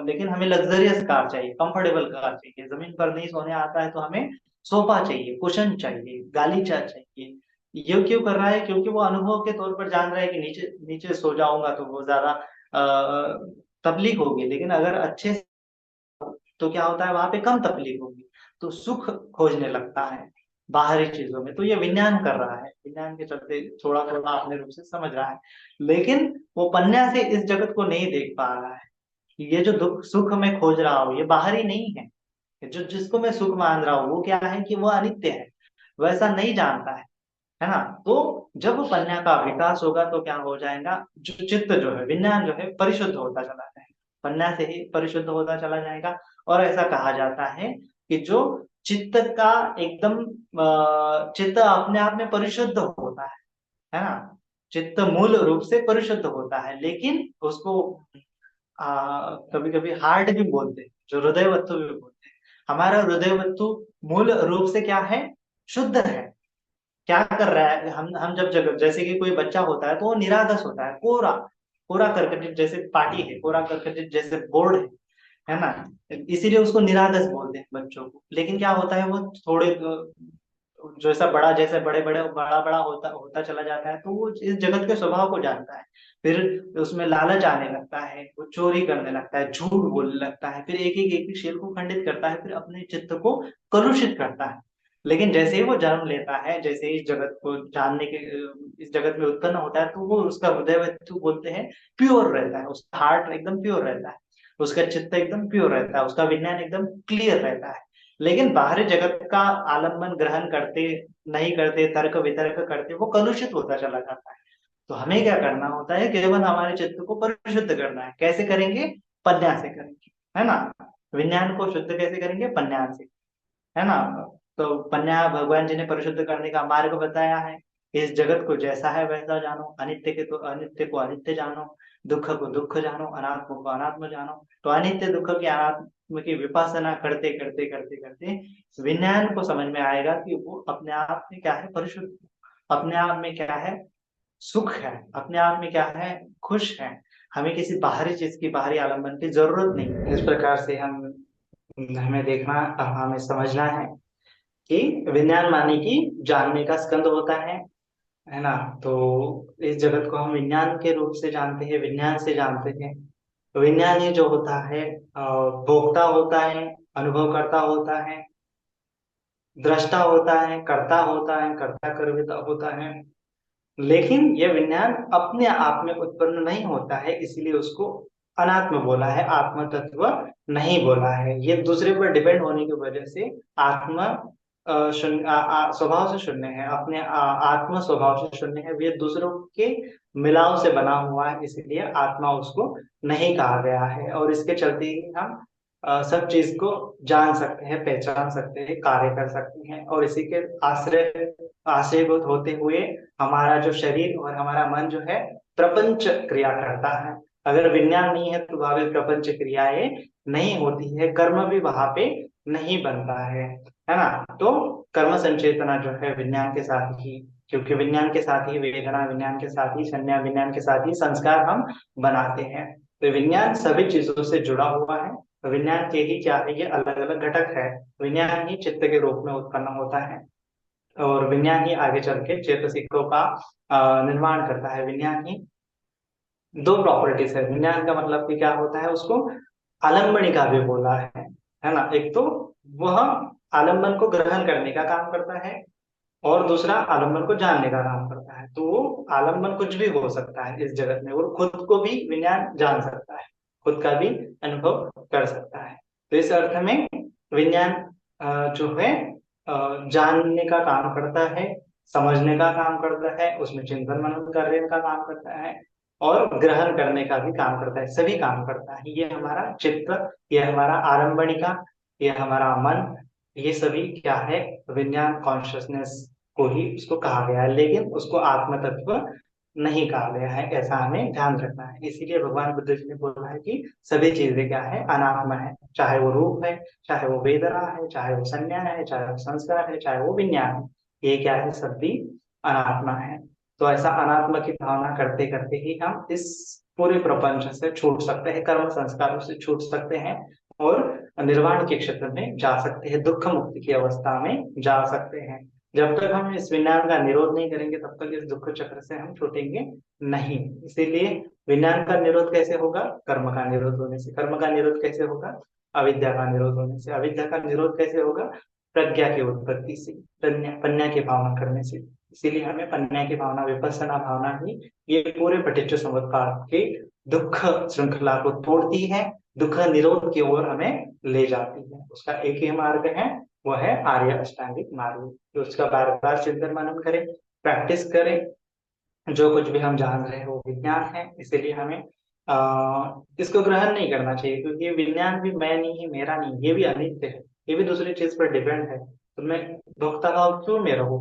लेकिन हमें लग्जरियस कार चाहिए, कंफर्टेबल कार चाहिए, जमीन पर नहीं सोने आता है तो हमें सोफा चाहिए, कुशन चाहिए, गालीचा चाहिए। ये क्यों कर रहा है, क्योंकि वो अनुभव के तौर पर जान रहा है कि नीचे नीचे सो जाऊंगा तो वो ज्यादा तकलीफ होगी, लेकिन अगर अच्छे तो क्या होता है, वहां पे कम तकलीफ होगी, तो सुख खोजने लगता है। बाहरी चीजों में, तो ये विज्ञान कर रहा है, विज्ञान के चलते थोड़ा थोड़ा अपने रूप से समझ रहा है। लेकिन वो पन्ना से इस जगत को नहीं देख पा रहा है कि ये जो दुख सुख मैं खोज रहा हूँ ये बाहरी नहीं है। जो जिसको मैं सुख मान रहा हूँ वो क्या है कि वो अनित्य है, वैसा नहीं जानता है ना। तो जब पन्या का विकास होगा तो क्या हो जाएगा, जो चित्त जो है, विज्ञान जो है परिशुद्ध होता चला जाएगा, पन्या से ही परिशुद्ध होता चला जाएगा। और ऐसा कहा जाता है कि जो चित्त का एकदम चित्त अपने आप में परिशुद्ध होता है ना। चित्त मूल रूप से परिशुद्ध होता है, लेकिन उसको कभी कभी हार्ट भी बोलते हैं, जो हृदय वस्तु भी बोलते हैं। हमारा हृदय वस्तु मूल रूप से क्या है, शुद्ध है। क्या कर रहा है, हम जब जब जैसे कि कोई बच्चा होता है तो वो निरागस होता है, कोरा कोरा करकटित जैसे पार्टी है, कोरा करकटित जैसे बोर्ड है ना। इसीलिए उसको निरागस बोलते हैं बच्चों को। लेकिन क्या होता है, वो थोड़े जैसा बड़ा, जैसे बड़े बड़े बड़ा बड़ा होता होता चला जाता है तो वो इस जगत के स्वभाव को जानता है। फिर उसमें लालच आने लगता है, वो चोरी करने लगता है, झूठ बोलने लगता है, फिर एक एक शील को खंडित करता है, फिर अपने चित्त को कलुषित करता है। लेकिन जैसे ही वो जन्म लेता है, जैसे ही इस जगत को जानने के इस जगत में उत्पन्न होता है, तो वो उसका हृदय वस्तु बोलते हैं प्योर रहता है, उसका हार्ट एकदम प्योर रहता है, उसका चित्त एकदम प्योर रहता है, उसका विज्ञान एकदम क्लियर रहता है। लेकिन बाहरी जगत का आलम्बन ग्रहण करते नहीं करते, तर्क वितर्क करते, वो कलुषित होता चला जाता है। तो हमें क्या करना होता है, केवल हमारे चित्त को परिशुद्ध करना है। कैसे करेंगे, पन्या से करेंगे, है ना। विज्ञान को शुद्ध कैसे करेंगे, पन्या से, है ना। तो पन्या भगवान जी ने परिशुद्ध करने का मार्ग बताया है। इस जगत को जैसा है वैसा जानो, अनित्य के तो अनित्य को अनित्य जानो, दुख को दुख जानो, अनात्म को अनात्म जानो। तो अनित्य दुख की अनात्म की विपासना करते करते करते करते विज्ञान को समझ में आएगा कि वो अपने आप में क्या है, परिशुद्ध, अपने आप में क्या है, सुख है, अपने आप में क्या है, खुश है। हमें किसी बाहरी चीज की, बाहरी आलम्बन की जरूरत नहीं। इस प्रकार से हम हमें देखना, हमें समझना है कि विज्ञान माने कि जानने का स्कंद होता है ना। तो इस जगत को हम विज्ञान के रूप से जानते हैं, विज्ञान से जानते हैं। विज्ञान ही जो होता है भोक्ता होता है, अनुभव करता होता है, दृष्टा होता है, कर्ता होता है, कर्ता कर्विता होता है। लेकिन यह विज्ञान अपने आप में उत्पन्न नहीं होता है, इसलिए उसको अनात्म बोला है, आत्म तत्व नहीं बोला है। ये दूसरे पर डिपेंड होने की वजह से आत्मा शून्य, स्वभाव से शून्य है, अपने आत्मा स्वभाव से शून्य है। ये दूसरों के मिलाव से बना हुआ है, इसलिए आत्मा उसको नहीं कहा गया है। और इसके चलते ही हम सब चीज को जान सकते हैं, पहचान सकते हैं, कार्य कर सकते हैं। और इसी के आश्रयभूत होते हुए हमारा जो शरीर और हमारा मन जो है प्रपंच क्रिया करता है। अगर विज्ञान नहीं है तो वहां पे प्रपंच क्रियाएं नहीं होती है, कर्म भी वहां पे नहीं बनता है ना। तो कर्म संचेतना जो है विज्ञान के साथ ही, क्योंकि विज्ञान के साथ ही वेदना, विज्ञान के साथ ही संज्ञा, विज्ञान के साथ ही संस्कार हम बनाते हैं। तो विज्ञान सभी चीजों से जुड़ा हुआ है। विज्ञान के ही क्या है, ये अलग अलग घटक है। विज्ञान ही चित्त के रूप में उत्पन्न होता है, और विज्ञान ही आगे चल के चेतसिकों का निर्माण करता है। विज्ञान ही दो प्रॉपर्टीज है। विज्ञान का मतलब कि क्या होता है, उसको आलम्बनिका भी बोला है ना। एक तो वह आलम्बन को ग्रहण करने का काम करता है, और दूसरा आलम्बन को जानने का काम करता है। तो वो आलम्बन कुछ भी हो सकता है इस जगत में, और खुद को भी विज्ञान जान सकता है, खुद का भी अनुभव कर सकता है। तो इस अर्थ में विज्ञान जो है जानने का काम करता है, समझने का काम करता है, उसमें चिंतन मनन करने का काम करता है, और ग्रहण करने का भी काम करता है, सभी काम करता है। ये हमारा चित्त, ये हमारा आरंभणिका, ये हमारा मन, ये सभी क्या है, विज्ञान कॉन्शियसनेस को ही उसको कहा गया है। लेकिन उसको आत्म तत्व नहीं कहा गया है, ऐसा हमें ध्यान रखना है। इसीलिए भगवान बुद्ध जी ने बोला है कि सभी चीजें क्या है, अनात्मा है। चाहे वो रूप है, चाहे वो वेदना है, चाहे वो संज्ञा है, चाहे वो संस्कार है, चाहे वो विज्ञान है, ये क्या है, सब भी अनात्मा है। तो ऐसा अनात्मा की भावना करते करते ही हम इस पूरे प्रपंच से छूट सकते हैं, कर्म संस्कारों से छूट सकते हैं, और निर्वाण के क्षेत्र में जा सकते हैं, दुख मुक्ति की अवस्था में जा सकते हैं। जब तक हम इस विज्ञान का निरोध नहीं करेंगे तब तक इस दुख चक्र से हम छूटेंगे नहीं। इसीलिए विज्ञान का निरोध कैसे होगा, कर्म का निरोध होने से। कर्म का निरोध कैसे होगा, अविद्या का निरोध होने से। अविद्या का निरोध कैसे होगा, प्रज्ञा की उत्पत्ति से, पन्या की भावना करने से। इसीलिए हमें पन्या की भावना, विपස්සना भावना ही ये पूरे पठिच्च समुत्पाद के दुख श्रृंखला को तोड़ती है, दुख निरोध की ओर हमें ले जाती है। उसका एक ही मार्ग है, वह है आर्य अष्टांगिक मार्ग। तो उसका बार बार चिंतन मनन करें, प्रैक्टिस करें। जो कुछ भी हम जान रहे हैं वो विज्ञान है, इसीलिए हमें इसको ग्रहण नहीं करना चाहिए, क्योंकि ये विज्ञान भी मैं नहीं है, मेरा नहीं, ये भी अनित्य है, ये भी दूसरी चीज पर डिपेंड है। तो मैं भोक्ता भाव क्यों में रहूं,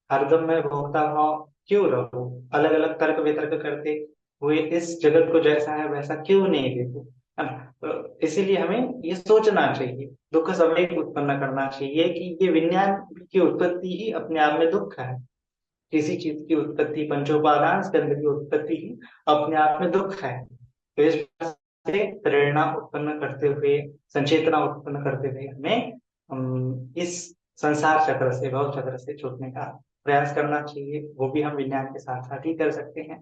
हरदम मैं भोक्ता भाव क्यों रहूं, अलग अलग तर्क वितर्क करते हुए इस जगत को जैसा है वैसा क्यों नहीं देखूं, है ना। तो इसीलिए हमें ये सोचना चाहिए, दुख समय उत्पन्न करना चाहिए कि ये विज्ञान की उत्पत्ति ही अपने आप में दुख है। किसी चीज की उत्पत्ति, पंचोपादान स्कंध की उत्पत्ति ही अपने आप में दुख है। तो इस से प्रेरणा उत्पन्न करते हुए, संचेतना उत्पन्न करते हुए हमें इस संसार चक्र से, भव चक्र से छूटने का प्रयास करना चाहिए। वो भी हम विज्ञान के साथ साथ ही कर सकते हैं।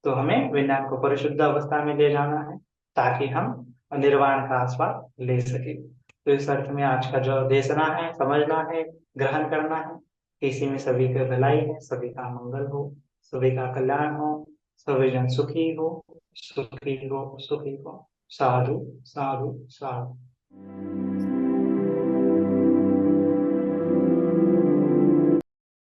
तो हमें विज्ञान को परिशुद्ध अवस्था में ले जाना है, ताकि हम निर्वाण का आस्वाद ले सके। तो इस अर्थ में आज का जो देशना है, समझना है, ग्रहण करना है, इसी में सभी की भलाई है, सभी का मंगल हो, सभी का कल्याण हो, सभी जन सुखी हो, सुखी हो, सुखी हो। साधु साधु साधु।